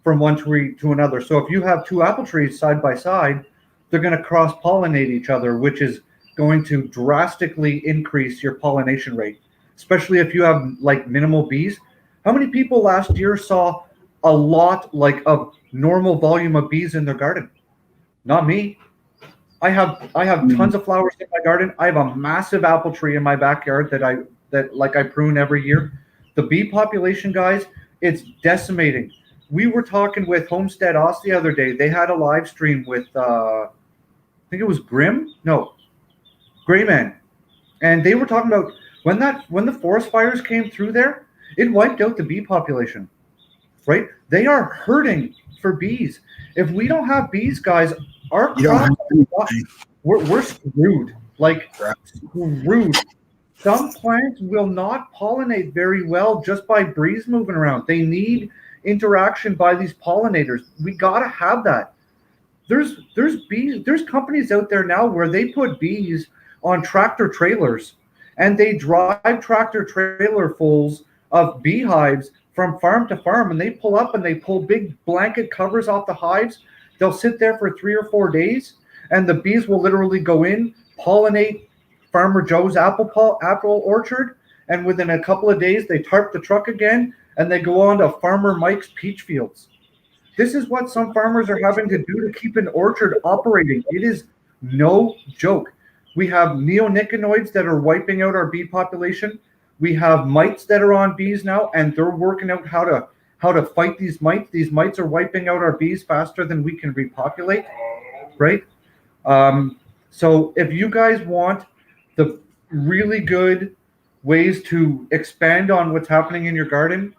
from one tree to another. So if you have two apple trees side by side, they're going to cross pollinate each other, which is going to drastically increase your pollination rate, especially if you have like minimal bees. How many people last year saw a lot of normal volume of bees in their garden? Not me. I have tons of flowers in my garden. I have a massive apple tree in my backyard that I prune every year. The bee population, guys, it's decimating. We were talking with Homestead Oz the other day. They had a live stream with I think it was Grayman, and they were talking about when the forest fires came through there, it wiped out the bee population. Right? They are hurting for bees. If we don't have bees, guys, our crops, we're screwed. Like, screwed. Some plants will not pollinate very well just by breeze moving around. They need interaction by these pollinators. We gotta have that. There's bees. There's companies out there now where they put bees on tractor trailers, and they drive tractor trailer fulls of beehives from farm to farm, and they pull up and they pull big blanket covers off the hives. They'll sit there for 3 or 4 days, and the bees will literally go in, pollinate Farmer Joe's apple orchard, and within a couple of days they tarp the truck again, and they go on to Farmer Mike's peach fields. This is what some farmers are having to do to keep an orchard operating. It is no joke. We have neonicotinoids that are wiping out our bee population. We have mites that are on bees now, and they're working out how to fight these mites. These mites are wiping out our bees faster than we can repopulate, right? So if you guys want the really good ways to expand on what's happening in your garden,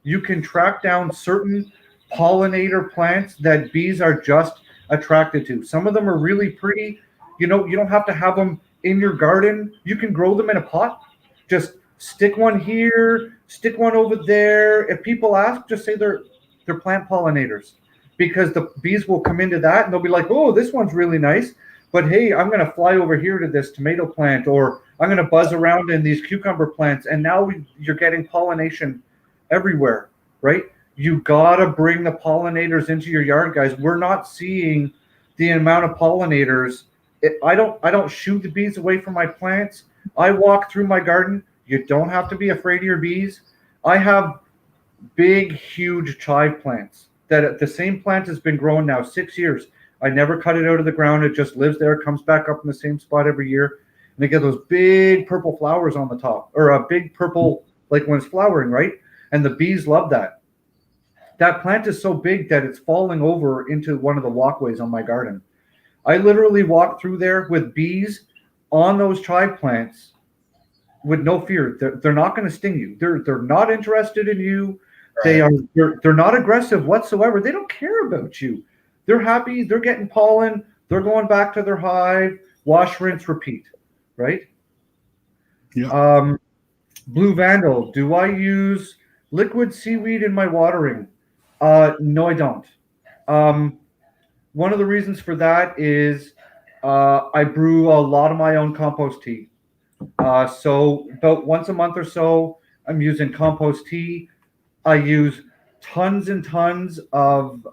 you can track down certain pollinator plants that bees are just attracted to. Some of them are really pretty. You don't have to have them in your garden. You can grow them in a pot. Just stick one here, stick one over there. If people ask, just say they're plant pollinators, because the bees will come into that and they'll be like, oh, this one's really nice, but hey, I'm going to fly over here to this tomato plant, or I'm going to buzz around in these cucumber plants. And now you're getting pollination everywhere, right? You got to bring the pollinators into your yard, guys. We're not seeing the amount of pollinators. I don't shoo the bees away from my plants. I walk through my garden. You don't have to be afraid of your bees. I have big, huge chive plants that the same plant has been growing now 6 years. I never cut it out of the ground. It just lives there, comes back up in the same spot every year. And they get those big purple flowers on the top, or a big purple, like when it's flowering, right? And the bees love that. That plant is so big that it's falling over into one of the walkways on my garden. I literally walk through there with bees on those chive plants with no fear. They're not going to sting you. They're not interested in you. Right. They're not aggressive whatsoever. They don't care about you. They're happy. They're getting pollen. They're going back to their hive. Wash, rinse, repeat. Right? Yeah. Blue Vandal. Do I use liquid seaweed in my watering? No, I don't. One of the reasons for that is I brew a lot of my own compost tea. So about once a month or so, I'm using compost tea. I use tons and tons of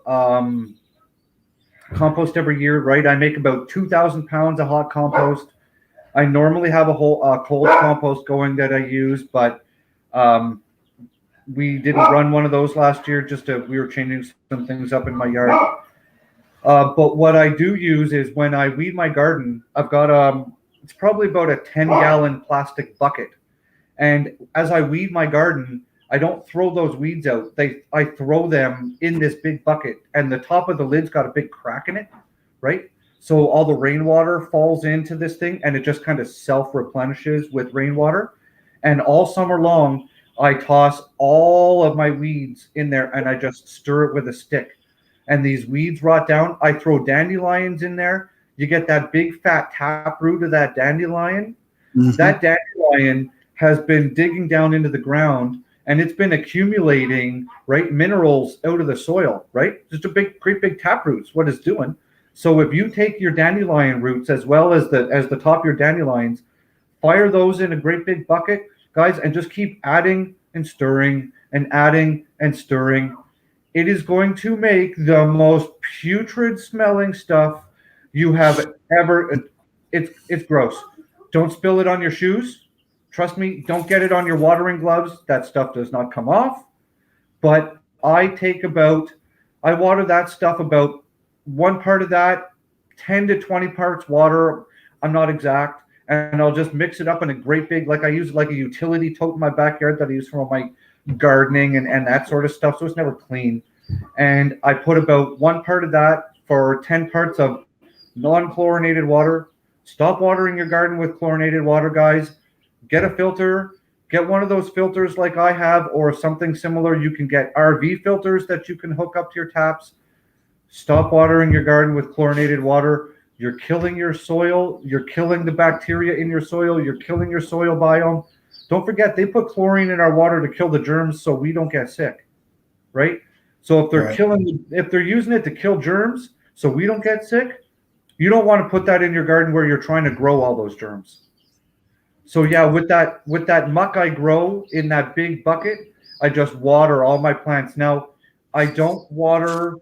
compost every year, right? I make about 2,000 pounds of hot compost. I normally have a whole cold compost going that I use, but We didn't run one of those last year. We were changing some things up in my yard. But what I do use is when I weed my garden, I've got it's probably about a 10-gallon plastic bucket. And as I weed my garden, I don't throw those weeds out. I throw them in this big bucket, and the top of the lid's got a big crack in it, right? So all the rainwater falls into this thing, and it just kind of self-replenishes with rainwater. And all summer long, I toss all of my weeds in there, and I just stir it with a stick. And these weeds rot down. I throw dandelions in there. You get that big fat taproot of that dandelion. Mhm. That dandelion has been digging down into the ground, and it's been accumulating, right, minerals out of the soil, right? Just great big taproots, what it's doing. So if you take your dandelion roots as well as the top of your dandelions, fire those in a great big bucket, guys, and just keep adding and stirring and adding and stirring. It is going to make the most putrid smelling stuff you have ever. It's gross. Don't spill it on your shoes. Trust me, don't get it on your watering gloves. That stuff does not come off. But I water that stuff about one part of that, 10 to 20 parts water. I'm not exact. And I'll just mix it up in a great big, like I use like a utility tote in my backyard that I use for all my gardening and that sort of stuff. So it's never clean. And I put about one part of that for 10 parts of non-chlorinated water. Stop watering your garden with chlorinated water, guys. Get a filter. Get one of those filters like I have or something similar. You can get RV filters that you can hook up to your taps. Stop watering your garden with chlorinated water. You're killing your soil. You're killing the bacteria in your soil. You're killing your soil biome. Don't forget, they put chlorine in our water to kill the germs so we don't get sick, right? So if they're using it to kill germs so we don't get sick, you don't want to put that in your garden where you're trying to grow all those germs. So yeah, with that muck I grow in that big bucket, I just water all my plants. Now, I don't water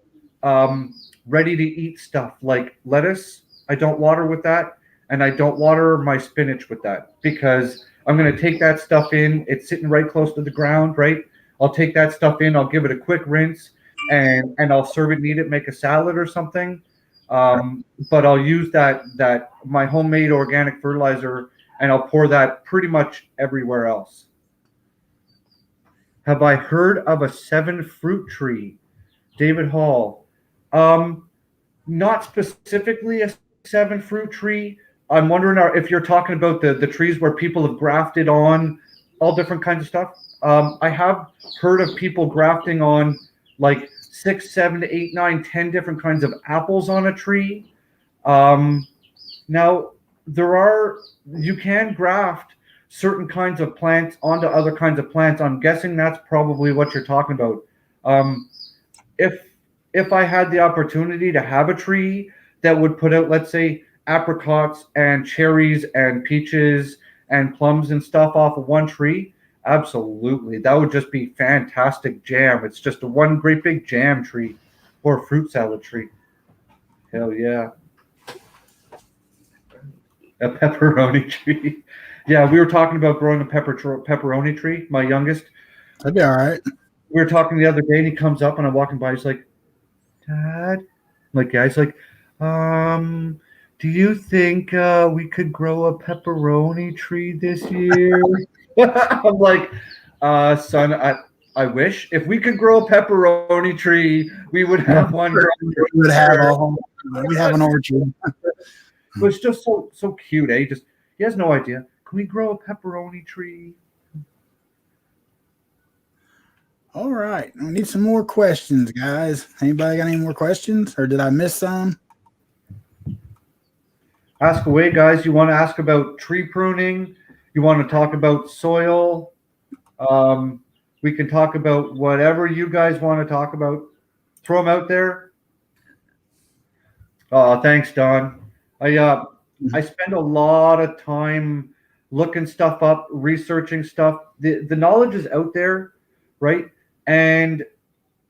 ready to eat stuff like lettuce. I don't water with that, and I don't water my spinach with that because I'm going to take that stuff in. It's sitting right close to the ground, right? I'll take that stuff in. I'll give it a quick rinse, and I'll serve it, and eat it, make a salad or something. But I'll use that my homemade organic fertilizer, and I'll pour that pretty much everywhere else. Have I heard of a 7-fruit tree? David Hall. Not specifically a 7-fruit tree. I'm wondering if you're talking about the trees where people have grafted on all different kinds of stuff. I have heard of people grafting on like 6, 7 to 8, 9, 10 different kinds of apples on a tree. Now, you can graft certain kinds of plants onto other kinds of plants. I'm guessing that's probably what you're talking about. If I had the opportunity to have a tree that would put out, let's say, apricots and cherries and peaches and plums and stuff off of one tree, absolutely. That would just be fantastic jam. It's just one great big jam tree or a fruit salad tree. Hell yeah. A pepperoni tree. Yeah, we were talking about growing a pepperoni tree, my youngest. That'd be all right. We were talking the other day, and he comes up, and I'm walking by. He's like, Dad? I'm like, yeah. He's like, do you think we could grow a pepperoni tree this year? I'm like, son, I wish. If we could grow a pepperoni tree, we would have one. We'd have an orchard. But it's just so cute, eh? He has no idea. Can we grow a pepperoni tree? All right. I need some more questions, guys. Anybody got any more questions, or did I miss some? Ask away, guys. You want to ask about tree pruning? You want to talk about soil? We can talk about whatever you guys want to talk about. Throw them out there. Thanks, Don. I spend a lot of time looking stuff up, researching stuff. The knowledge is out there, right? And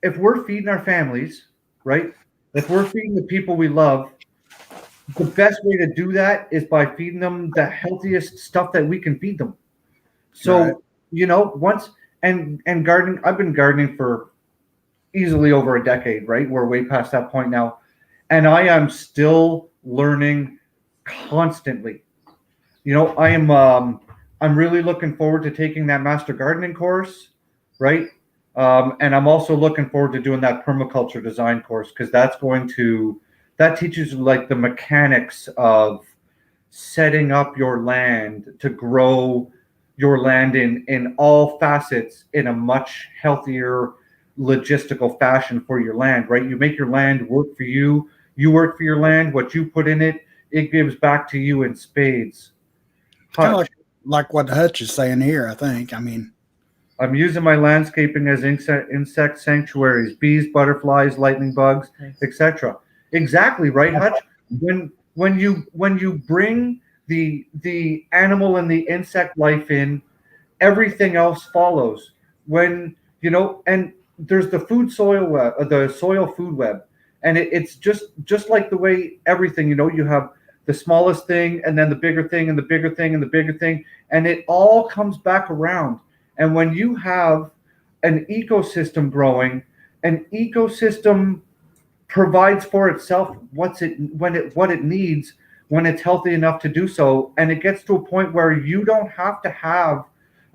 if we're feeding our families, right? If we're feeding the people we love, the best way to do that is by feeding them the healthiest stuff that we can feed them. So, right. once and gardening. I've been gardening for easily over a decade, right? We're way past that point now, and I am still learning constantly. I'm really looking forward to taking that master gardening course, right? And I'm also looking forward to doing that permaculture design course, because that teaches you like the mechanics of setting up your land to grow your land in all facets in a much healthier logistical fashion for your land, right? You make your land work for you. You work for your land. What you put in it, it gives back to you in spades. Kind of like what Hutch is saying here, I think. I mean, I'm using my landscaping as insect sanctuaries, bees, butterflies, lightning bugs, etc. Exactly right, Hutch. When you bring the animal and the insect life in, everything else follows. And there's the food soil web, the soil food web, and it's just like the way everything. You have the smallest thing, and then the bigger thing, and the bigger thing, and the bigger thing, and it all comes back around. And when you have an ecosystem growing, an ecosystem provides for itself what it needs when it's healthy enough to do so, and it gets to a point where you don't have to have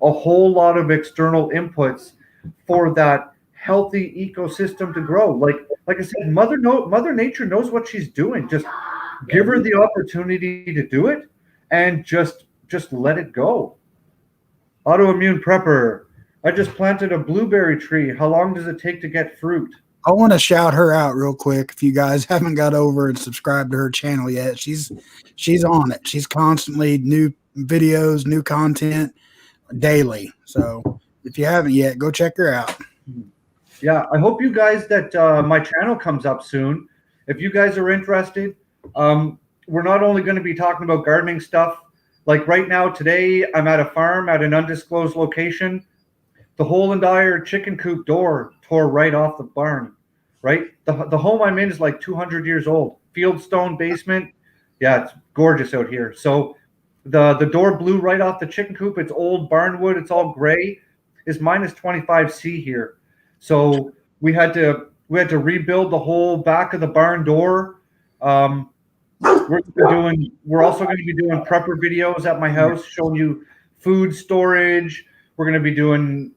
a whole lot of external inputs for that healthy ecosystem to grow. Like I said, Mother Nature knows what she's doing. Just give her the opportunity to do it, and just let it go. Autoimmune prepper. I just planted a blueberry tree. How long does it take to get fruit? I want to shout her out real quick. If you guys haven't got over and subscribed to her channel yet, she's on it. She's constantly new videos, new content daily. So if you haven't yet, go check her out. Yeah, I hope you guys that my channel comes up soon. If you guys are interested, we're not only going to be talking about gardening stuff. Like right now, today, I'm at a farm at an undisclosed location. The whole entire chicken coop door tore right off the barn, right? The home I'm in is like 200 years old. Fieldstone basement. Yeah, it's gorgeous out here. So the door blew right off the chicken coop. It's old barn wood. It's all gray. It's minus 25 C here. So we had to rebuild the whole back of the barn door. We're also going to be doing prepper videos at my house, showing you food storage. We're going to be doing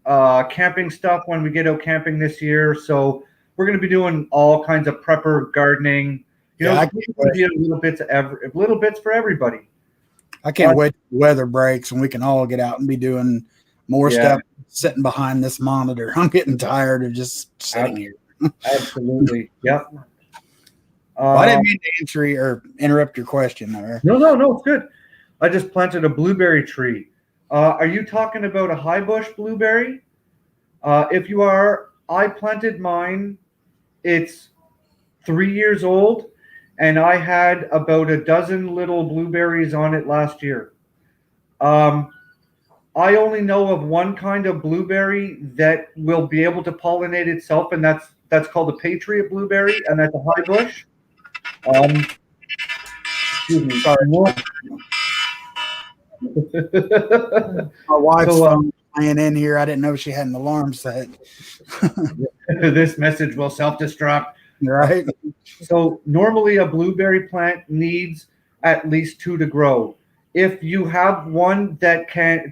camping stuff when we get out camping this year. So we're going to be doing all kinds of prepper gardening. Little bits for everybody. I can't wait till the weather breaks and we can all get out and be doing more stuff sitting behind this monitor. I'm getting tired of just sitting here. Absolutely. Yep. Well, I didn't mean to answer or interrupt your question there. No, it's good. I just planted a blueberry tree. Are you talking about a high bush blueberry? If you are, I planted mine. It's 3 years old, and I had about a dozen little blueberries on it last year. I only know of one kind of blueberry that will be able to pollinate itself, and that's called a Patriot blueberry, and that's a high bush. Excuse me. Sorry. My wife's phone playing in here. I didn't know she had an alarm set. This message will self-destruct. Right. So normally a blueberry plant needs at least 2 to grow. If you have one that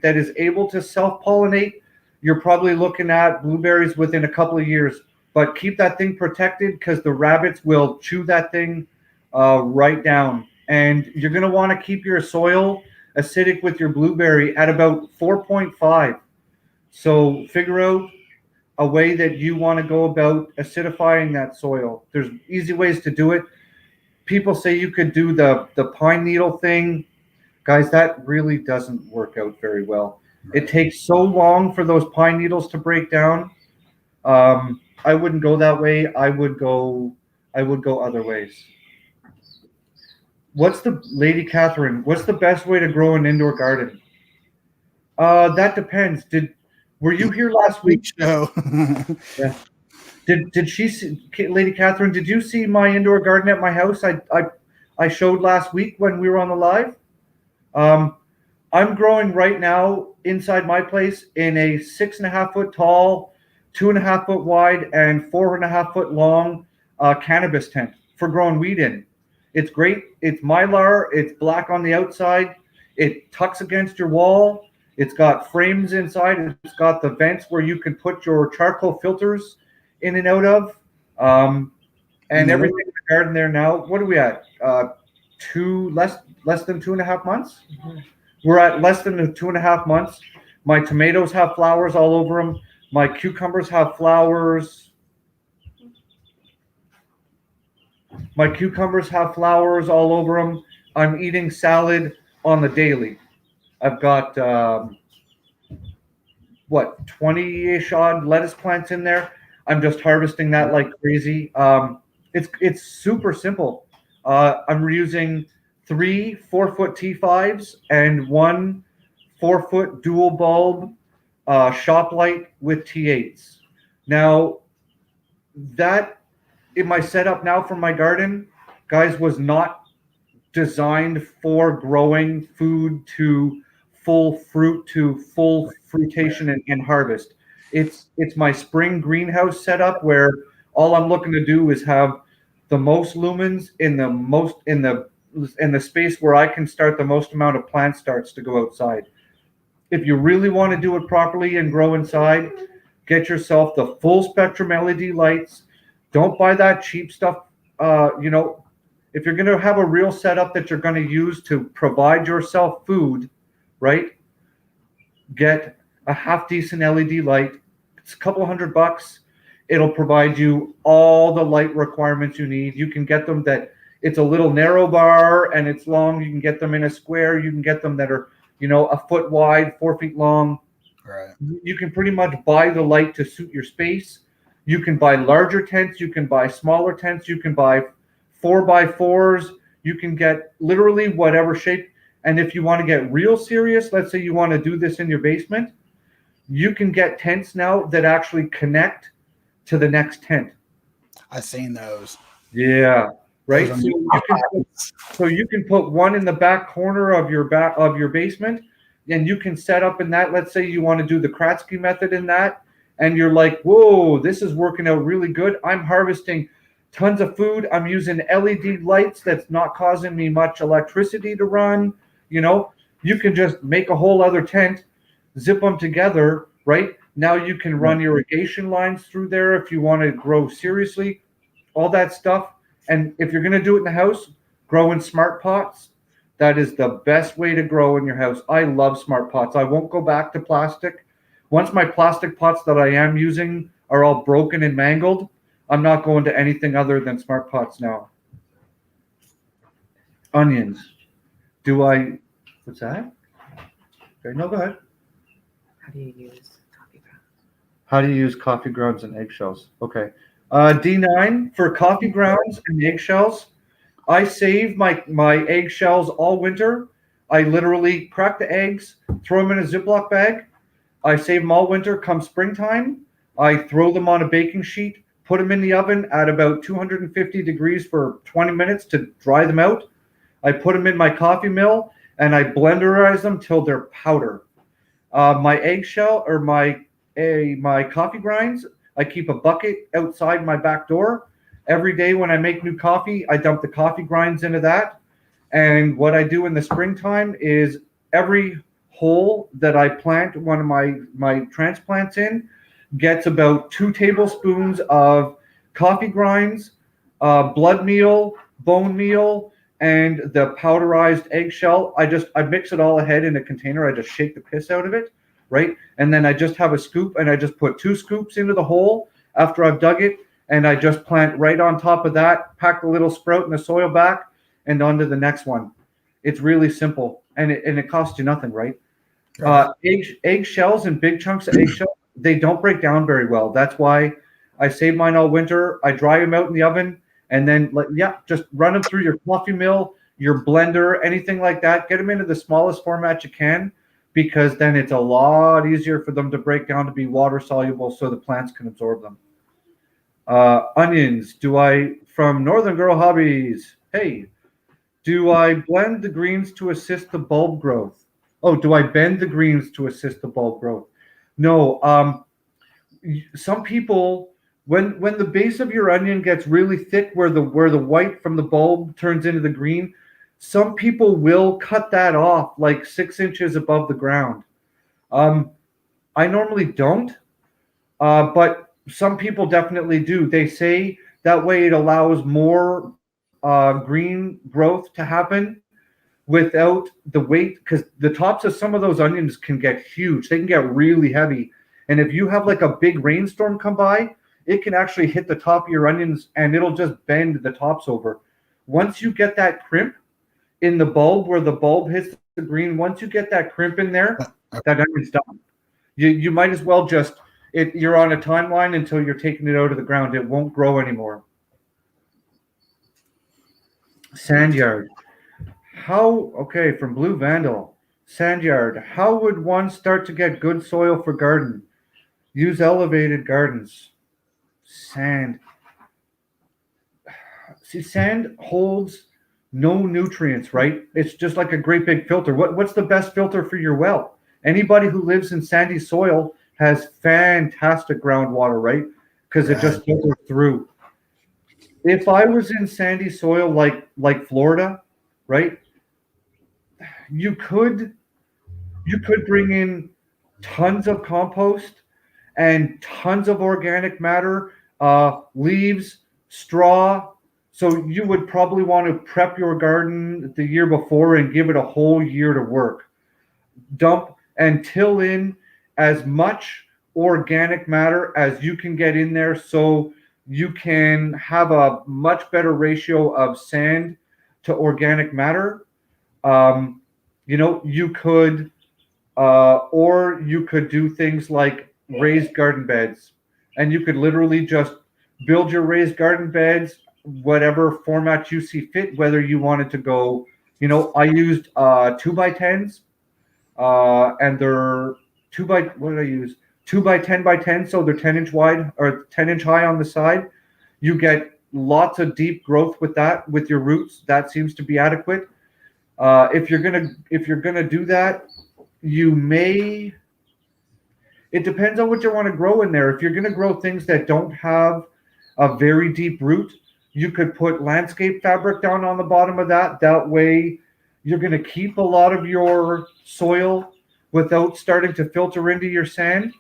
is able to self-pollinate, you're probably looking at blueberries within a couple of years. But keep that thing protected, because the rabbits will chew that thing right down. And you're going to want to keep your soil acidic with your blueberry at about 4.5. So figure out a way that you want to go about acidifying that soil. There's easy ways to do it. People say you could do the pine needle thing. Guys, that really doesn't work out very well. It takes so long for those pine needles to break down. I wouldn't go that way. I would go other ways. Lady Catherine, what's the best way to grow an indoor garden? That depends. Were you here last week? No. Yeah. Did she see, Lady Catherine, did you see my indoor garden at my house? I showed last week when we were on the live. I'm growing right now inside my place in a 6.5 foot tall, 2.5 foot wide, and 4.5 foot long cannabis tent for growing weed in. It's great. It's mylar. It's black on the outside. It tucks against your wall. It's got frames inside. It's got the vents where you can put your charcoal filters in and out of. And everything in the garden there now. What are we at? Less than 2.5 months. Mhm. We're at less than 2.5 months. My tomatoes have flowers all over them. My cucumbers have flowers. My cucumbers have flowers all over them. I'm eating salad on the daily. I've got 20-ish odd lettuce plants in there. I'm just harvesting that like crazy. It's super simple. I'm using 3 4-foot T5s and 1 4-foot dual bulb shop light with T8s. Now that in my setup now for my garden, guys, was not designed for growing food to full fruit to full fruitation and harvest. It's my spring greenhouse setup where all I'm looking to do is have the most lumens in the space where I can start the most amount of plant starts to go outside. If you really want to do it properly and grow inside, get yourself the full spectrum LED lights. Don't buy that cheap stuff. If you're going to have a real setup that you're going to use to provide yourself food, right? Get a half decent LED light. It's a couple $100. It'll provide you all the light requirements you need. You can get them that it's a little narrow bar and it's long. You can get them in a square. You can get them that are, a foot wide, 4 feet long. Right. You can pretty much buy the light to suit your space. You can buy larger tents. You can buy smaller tents. You can buy 4x4s. You can get literally whatever shape. And if you want to get real serious, let's say you want to do this in your basement, you can get tents now that actually connect to the next tent. I've seen those. Yeah. Right. Those So you can put one in the back corner of your basement, and you can set up in that. Let's say you want to do the Kratzky method in that, and you're like, whoa, this is working out really good. I'm harvesting tons of food. I'm using LED lights that's not causing me much electricity to run. You can just make a whole other tent, zip them together, right? Now you can run irrigation lines through there if you want to grow seriously, all that stuff. And if you're going to do it in the house, grow in smart pots. That is the best way to grow in your house. I love smart pots. I won't go back to plastic. Once my plastic pots that I am using are all broken and mangled, I'm not going to anything other than smart pots now. Onions. What's that? Okay, no, go ahead. How do you use coffee grounds? How do you use coffee grounds and eggshells? Okay. D9 for coffee grounds and eggshells. I save my eggshells all winter. I literally crack the eggs, throw them in a Ziploc bag. I save them all winter. Come springtime, I throw them on a baking sheet, put them in the oven at about 250 degrees for 20 minutes to dry them out. I put them in my coffee mill and I blenderize them till they're powder. My eggshell or my coffee grinds, I keep a bucket outside my back door. Every day when I make new coffee, I dump the coffee grinds into that. And what I do in the springtime is every hole that I plant one of my transplants in gets about 2 tablespoons of coffee grinds, blood meal, bone meal, and the powderized eggshell. I mix it all ahead in a container. I just shake the piss out of it, right? And then I just have a scoop and I just put 2 scoops into the hole after I've dug it. And I just plant right on top of that, pack the little sprout in the soil back, and onto the next one. It's really simple, and it costs you nothing, right? Eggshells and big chunks of eggshell, they don't break down very well. That's why I save mine all winter. I dry them out in the oven, and then just run them through your coffee mill, your blender, anything like that. Get them into the smallest format you can, because then it's a lot easier for them to break down to be water soluble, so the plants can absorb them. Onions. From Northern Girl Hobbies. Hey, do I blend the greens to assist the bulb growth? Oh, do I bend the greens to assist the bulb growth? No. Some people, when the base of your onion gets really thick, where the white from the bulb turns into the green, some people will cut that off like 6 inches above the ground. I normally don't, but some people definitely do. They say that way it allows more green growth to happen without the weight, because the tops of some of those onions can get huge. They can get really heavy. And if you have like a big rainstorm come by, it can actually hit the top of your onions and it'll just bend the tops over. Once you get that crimp in the bulb where the bulb hits the green, once you get that crimp in there, that onion's done. You might as well just, you're on a timeline until you're taking it out of the ground. It won't grow anymore. Sandyard. Okay, from Blue Vandal. Sandyard. How would one start to get good soil for garden? Use elevated gardens. Sand. See, sand holds no nutrients, right? It's just like a great big filter. What's the best filter for your well? Anybody who lives in sandy soil has fantastic groundwater, right? Because it just filters through. If I was in sandy soil like Florida, right? You could bring in tons of compost and tons of organic matter, leaves, straw. So you would probably want to prep your garden the year before and give it a whole year to work. Dump and till in as much organic matter as you can get in there, so you can have a much better ratio of sand to organic matter. You could, or you could do things like raised garden beds, and you could literally just build your raised garden beds, whatever format you see fit, whether you wanted to go, I used 2x10s, and they're what did I use? 2x10x10, so they're 10-inch wide or 10-inch high on the side. You get lots of deep growth with that, with your roots. That seems to be adequate. If you're gonna do that, it depends on what you want to grow in there. If you're gonna grow things that don't have a very deep root, you could put landscape fabric down on the bottom of that. That way you're gonna keep a lot of your soil without starting to filter into your sand.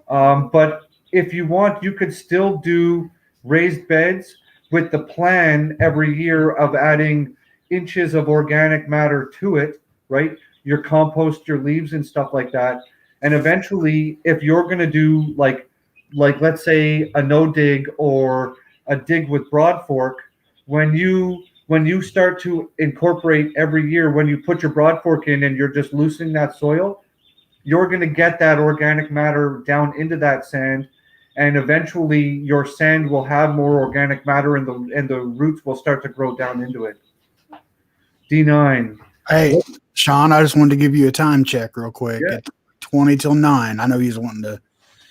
But if you want, you could still do raised beds with the plan every year of adding inches of organic matter to it, right? Your compost, your leaves and stuff like that. And eventually, if you're going to do like let's say a no dig or a dig with broad fork, when you start to incorporate every year, when you put your broad fork in and you're just loosening that soil, you're going to get that organic matter down into that sand, and eventually your sand will have more organic matter and the roots will start to grow down into it. D9. Hey, Sean, I just wanted to give you a time check real quick. Yeah. It's 20 till 9. I know he's wanting to.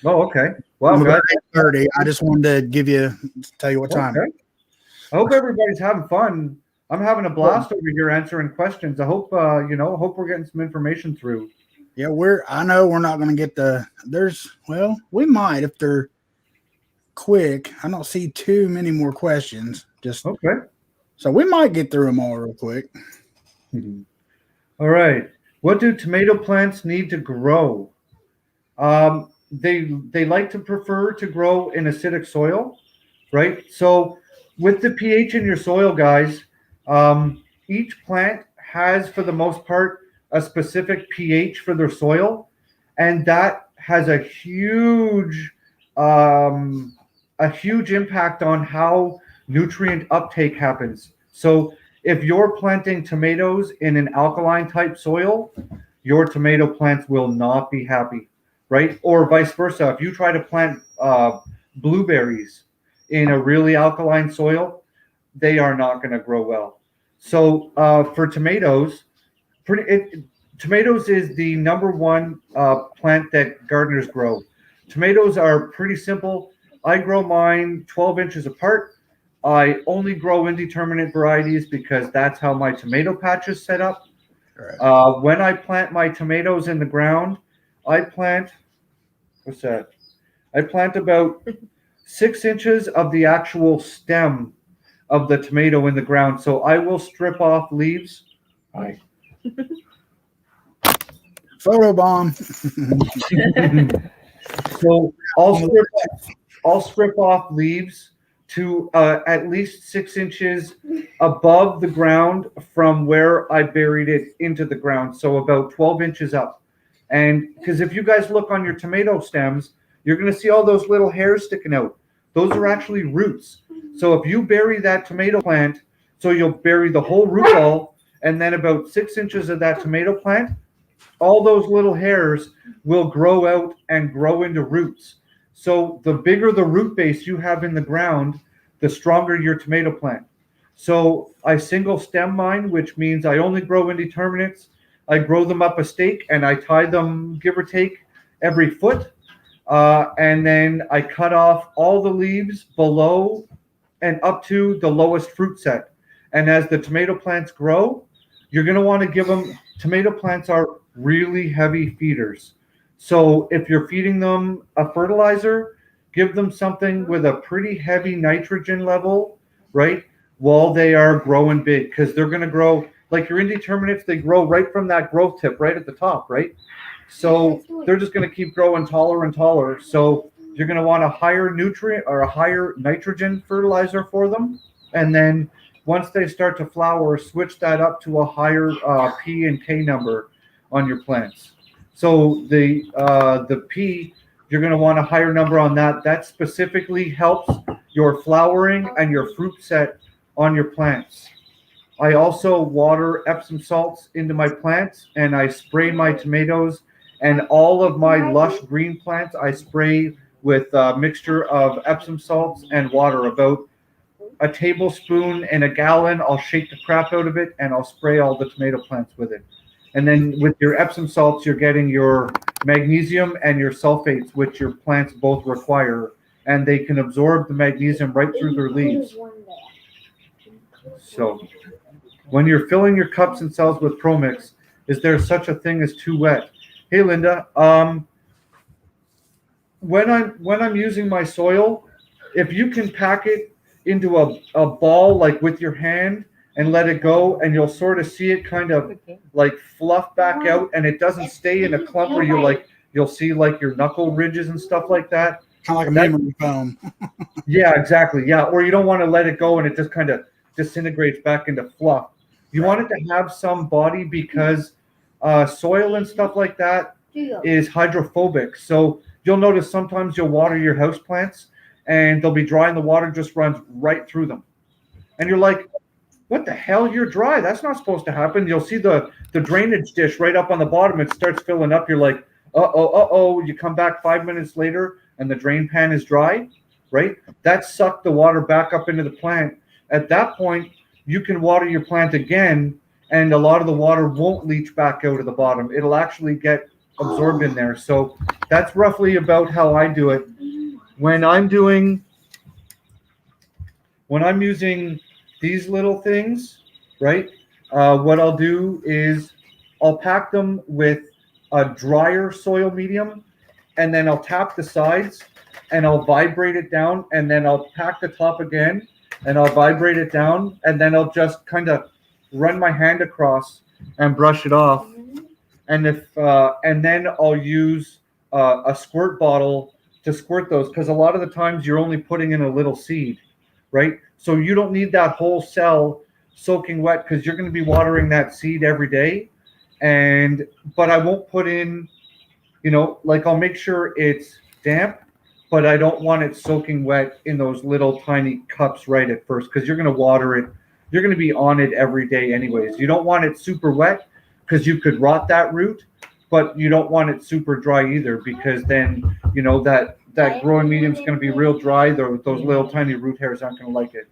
Oh, okay. Well, guys, 30. I just wanted to tell you what time. Okay. I hope everybody's having fun. I'm having a blast over here answering questions. I hope hope we're getting some information through. Yeah, I know we're not going to get we might if they're quick. I don't see too many more questions. Okay. So we might get through them all real quick. Mm-hmm. All right. What do tomato plants need to grow? They like to prefer to grow in acidic soil, right? So with the pH in your soil, guys, each plant has, for the most part, a specific pH for their soil, and that has a huge impact on how nutrient uptake happens. So if you're planting tomatoes in an alkaline type soil, your tomato plants will not be happy, right? Or vice versa. If you try to plant blueberries in a really alkaline soil, they are not going to grow well. So for tomatoes, tomatoes is the number one plant that gardeners grow. Tomatoes are pretty simple. I grow mine 12 inches apart. I only grow indeterminate varieties because that's how my tomato patch is set up. Right. When I plant my tomatoes in the ground, I plant, what's that? I plant about 6 inches of the actual stem of the tomato in the ground. So I will strip off leaves. Photo bomb. So I'll strip off leaves to at least 6 inches above the ground from where I buried it into the ground. So about 12 inches up. And because if you guys look on your tomato stems, you're going to see all those little hairs sticking out. Those are actually roots. So if you bury that tomato plant, so you'll bury the whole root ball, and then about 6 inches of that tomato plant, all those little hairs will grow out and grow into roots. So the bigger the root base you have in the ground, the stronger your tomato plant. So I single stem mine, which means I only grow indeterminates. I grow them up a stake and I tie them, give or take, every foot. And then I cut off all the leaves below and up to the lowest fruit set. And as the tomato plants grow, you're going to want to give them, tomato plants are really heavy feeders. So if you're feeding them a fertilizer, give them something with a pretty heavy nitrogen level, right? While they are growing big, because they're going to grow like your indeterminates, they grow right from that growth tip right at the top, right? So they're just going to keep growing taller and taller. So you're going to want a higher nutrient or a higher nitrogen fertilizer for them. And then once they start to flower, switch that up to a higher P and K number on your plants. So the P, you're going to want a higher number on that. That specifically helps your flowering and your fruit set on your plants. I also water Epsom salts into my plants, and I spray my tomatoes and all of my lush green plants. I spray with a mixture of Epsom salts and water, about a tablespoon in a gallon. I'll shake the crap out of it, and I'll spray all the tomato plants with it. And then with your Epsom salts, you're getting your magnesium and your sulfates, which your plants both require, and they can absorb the magnesium right through their leaves. So when you're filling your cups and cells with ProMix, is there such a thing as too wet? Hey, Linda, when I'm using my soil, if you can pack it into a ball like with your hand and let it go, and you'll sort of see it kind of like fluff back out, and it doesn't stay in a clump where you'll see like your knuckle ridges and stuff like that. Kind of like a memory foam. Yeah, exactly. Yeah, or you don't want to let it go and it just kind of disintegrates back into fluff. You want it to have some body, because soil and stuff like that is hydrophobic. So you'll notice sometimes you'll water your house plants and they'll be dry and the water just runs right through them. And you're like, what the hell? You're dry. That's not supposed to happen. You'll see the drainage dish right up on the bottom. It starts filling up. You're like, uh-oh. You come back 5 minutes later and the drain pan is dry, right? That sucked the water back up into the plant. At that point, you can water your plant again, and a lot of the water won't leach back out of the bottom. It'll actually get absorbed in there. So that's roughly about how I do it. When I'm using these little things, right, what I'll do is I'll pack them with a drier soil medium, and then I'll tap the sides and I'll vibrate it down, and then I'll pack the top again and I'll vibrate it down, and then I'll just kind of run my hand across and brush it off. And and then I'll use a squirt bottle to squirt those, because a lot of the times you're only putting in a little seed, right? So you don't need that whole cell soaking wet, because you're going to be watering that seed every day. But I won't put in, like I'll make sure it's damp, but I don't want it soaking wet in those little tiny cups right at first, because you're going to water it. You're going to be on it every day anyways. You don't want it super wet, because you could rot that root, but you don't want it super dry either, because then, that growing medium is going to be real dry. Those little tiny root hairs aren't going to like it.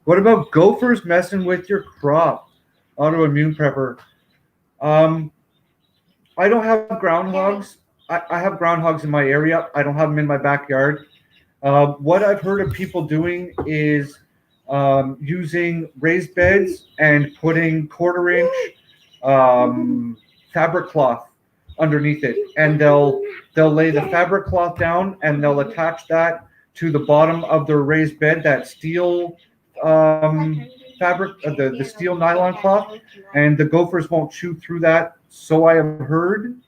What about gophers messing with your crop? Autoimmune prepper. I don't have groundhogs. I have groundhogs in my area. I don't have them in my backyard. What I've heard of people doing is using raised beds and putting 1/4 inch fabric cloth underneath it, and they'll lay the fabric cloth down and they'll attach that to the bottom of their raised bed, that steel fabric, the steel nylon cloth, and the gophers won't chew through that. So I have heard,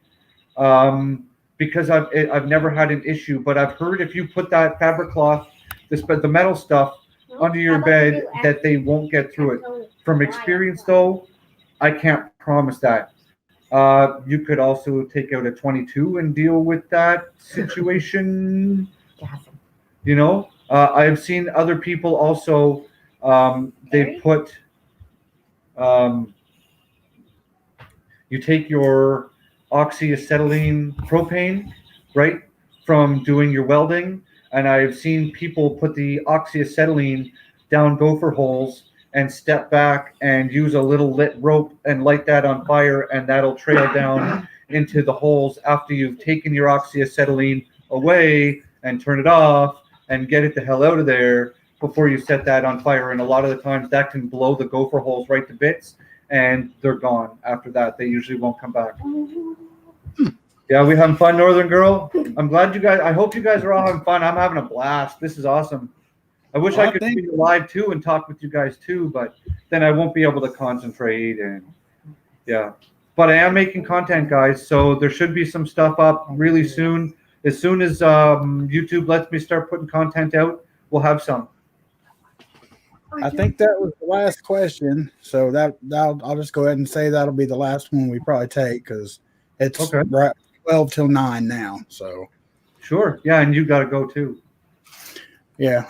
because I've never had an issue, but I've heard if you put that fabric cloth, the metal stuff under your bed, that they won't get through it. From experience, though, I can't promise that. You could also take out a 22 and deal with that situation. You know, I've seen other people also. They put. You take your oxyacetylene propane, right, from doing your welding, and I've seen people put the oxyacetylene down gopher holes and step back and use a little lit rope and light that on fire, and that'll trail down into the holes after you've taken your oxyacetylene away and turn it off and get it the hell out of there before you set that on fire. And a lot of the times that can blow the gopher holes right to bits, and they're gone after that. They usually won't come back. Yeah, we having fun, Northern Girl? I'm glad you guys, I hope you guys are all having fun. I'm having a blast. This is awesome. I wish I could be live too and talk with you guys too, but then I won't be able to concentrate. And yeah, but I am making content, guys, so there should be some stuff up really soon. As soon as YouTube lets me start putting content out, we'll have some. I think that was the last question, so I'll just go ahead and say that'll be the last one we probably take, because it's right 12 till 9 now. So sure, yeah, and you got to go too. Yeah.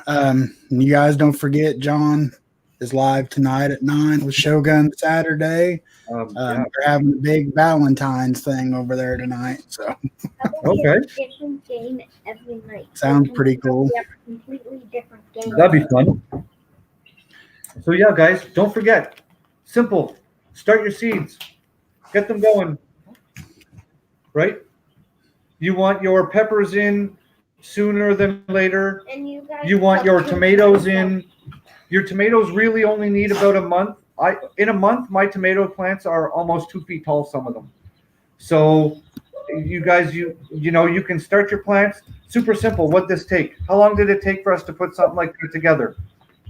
You guys don't forget, John is live tonight at 9 with Shogun Saturday. We're having a big Valentine's thing over there tonight. So okay. Different game every night. Sounds pretty cool. Completely different game. That'd be fun. So yeah, guys, don't forget. Simple. Start your seeds. Get them going. Right? You want your peppers in sooner than later. And you want your tomatoes in. Your tomatoes really only need about a month. In a month, my tomato plants are almost 2 feet tall, some of them. So you guys, you know, you can start your plants. Super simple. What'd this take? How long did it take for us to put something like that together?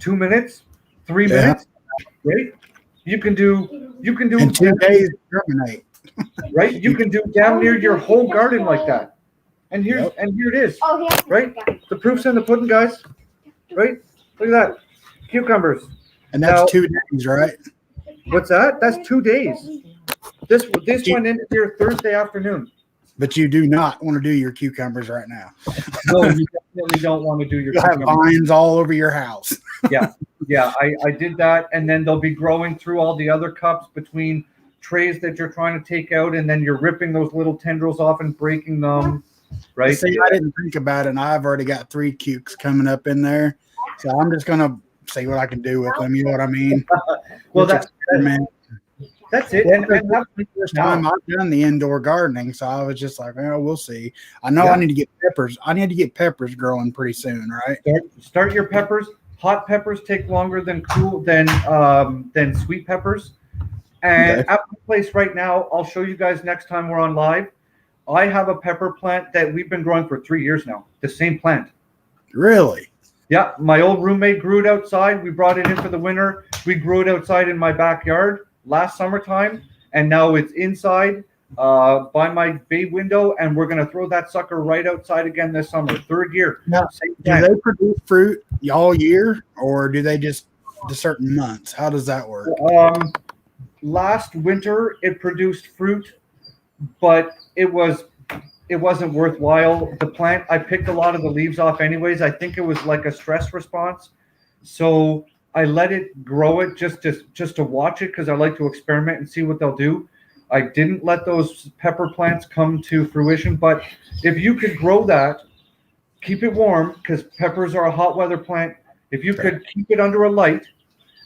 2 minutes? 3 minutes? Right? You can do in 2 days germinate. Right? You can do damn near your whole garden like that. And here it is. Right? The proof's in the pudding, guys. Right? Look at that. Cucumbers. And that's 2 days, right? What's that? That's 2 days. This went into here Thursday afternoon. But you do not want to do your cucumbers right now. No, you definitely don't want to do your cucumbers. Have vines all over your house. Yeah, I did that, and then they'll be growing through all the other cups between trays that you're trying to take out, and then you're ripping those little tendrils off and breaking them. Right? See, I didn't think about it, and I've already got 3 cukes coming up in there, so I'm just gonna see what I can do with them. You know what I mean? Well, that's it. And that's the first time I've done the indoor gardening, so I was just like, oh, we'll see. I know I need to get peppers. I need to get peppers growing pretty soon, right? Start your peppers. Hot peppers take longer than sweet peppers. And at my place right now, I'll show you guys next time we're on live. I have a pepper plant that we've been growing for 3 years now. The same plant. Really? Yeah. My old roommate grew it outside. We brought it in for the winter. We grew it outside in my backyard last summertime, and now it's inside by my bay window, and we're going to throw that sucker right outside again this summer. 3rd year. Now, do they produce fruit all year, or do they just to certain months? How does that work? Last winter it produced fruit, but it wasn't worthwhile. The plant, I picked a lot of the leaves off anyways. I think it was like a stress response, so I let it grow it just to watch it, because I like to experiment and see what they'll do. I didn't let those pepper plants come to fruition, but if you could grow that, keep it warm, because peppers are a hot weather plant. If you could keep it under a light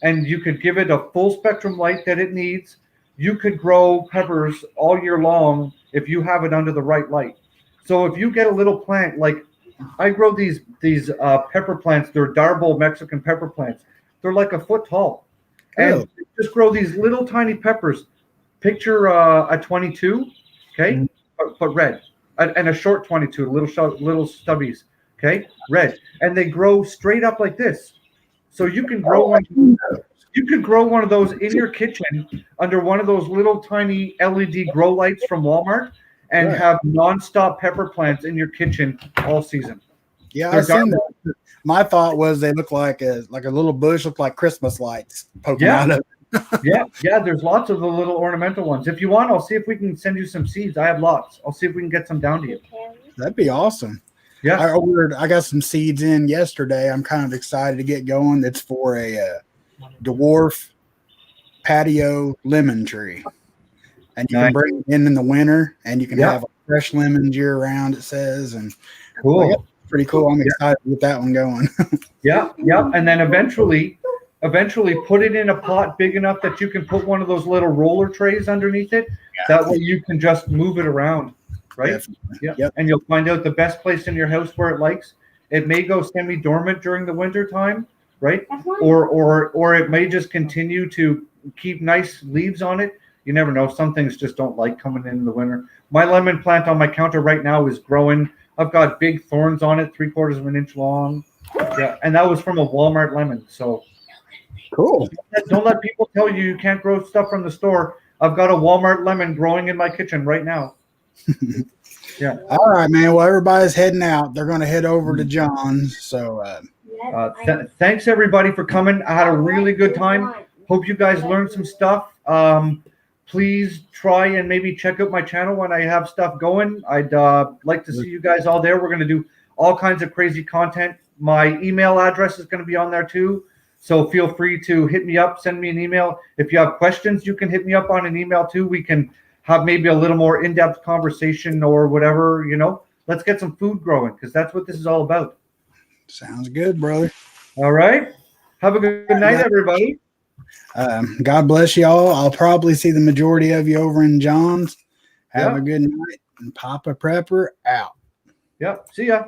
and you could give it a full spectrum light that it needs, you could grow peppers all year long if you have it under the right light. So if you get a little plant, like I grow these pepper plants, they're Darbowl Mexican pepper plants. They're like a foot tall. And just grow these little tiny peppers. picture a 22, okay, but red, and a short 22, little stubbies, okay, red, and they grow straight up like this. So you can grow one. You could grow one of those in your kitchen under one of those little tiny LED grow lights from Walmart, and have nonstop pepper plants in your kitchen all season. Yeah, I've seen that. My thought was they look like a little bush, look like Christmas lights poking out of it. yeah. There's lots of the little ornamental ones. If you want, I'll see if we can send you some seeds. I have lots. I'll see if we can get some down to you. That'd be awesome. Yeah, I got some seeds in yesterday. I'm kind of excited to get going. It's for a dwarf patio lemon tree, and you can bring it in the winter, and you can have fresh lemons year round. It says, and cool, pretty cool. I'm excited to get that one going. yeah, and then eventually put it in a pot big enough that you can put one of those little roller trays underneath it. That way you can just move it around, right? Definitely. Yeah, Yep. and you'll find out the best place in your house where it likes. It may go semi-dormant during the winter time, right? Or it may just continue to keep nice leaves on it. You never know. Some things just don't like coming in the winter. My lemon plant on my counter right now is growing. I've got big thorns on it, 3/4 of an inch long. Yeah, and that was from a Walmart lemon. So cool. Don't let people tell you you can't grow stuff from the store. I've got a Walmart lemon growing in my kitchen right now. Yeah. All right, man. Well, everybody's heading out. They're going to head over to John's. So thanks everybody for coming. I had a really good time. Hope you guys learned some stuff. Please try and maybe check out my channel when I have stuff going. I'd like to see you guys all there. We're going to do all kinds of crazy content. My email address is going to be on there too. So feel free to hit me up, send me an email. If you have questions, you can hit me up on an email too. We can have maybe a little more in-depth conversation or whatever, Let's get some food growing because that's what this is all about. Sounds good, brother. All right. Have a good night, everybody. God bless y'all. I'll probably see the majority of you over in John's. Have a good night. And Papa Prepper out. Yep. See ya.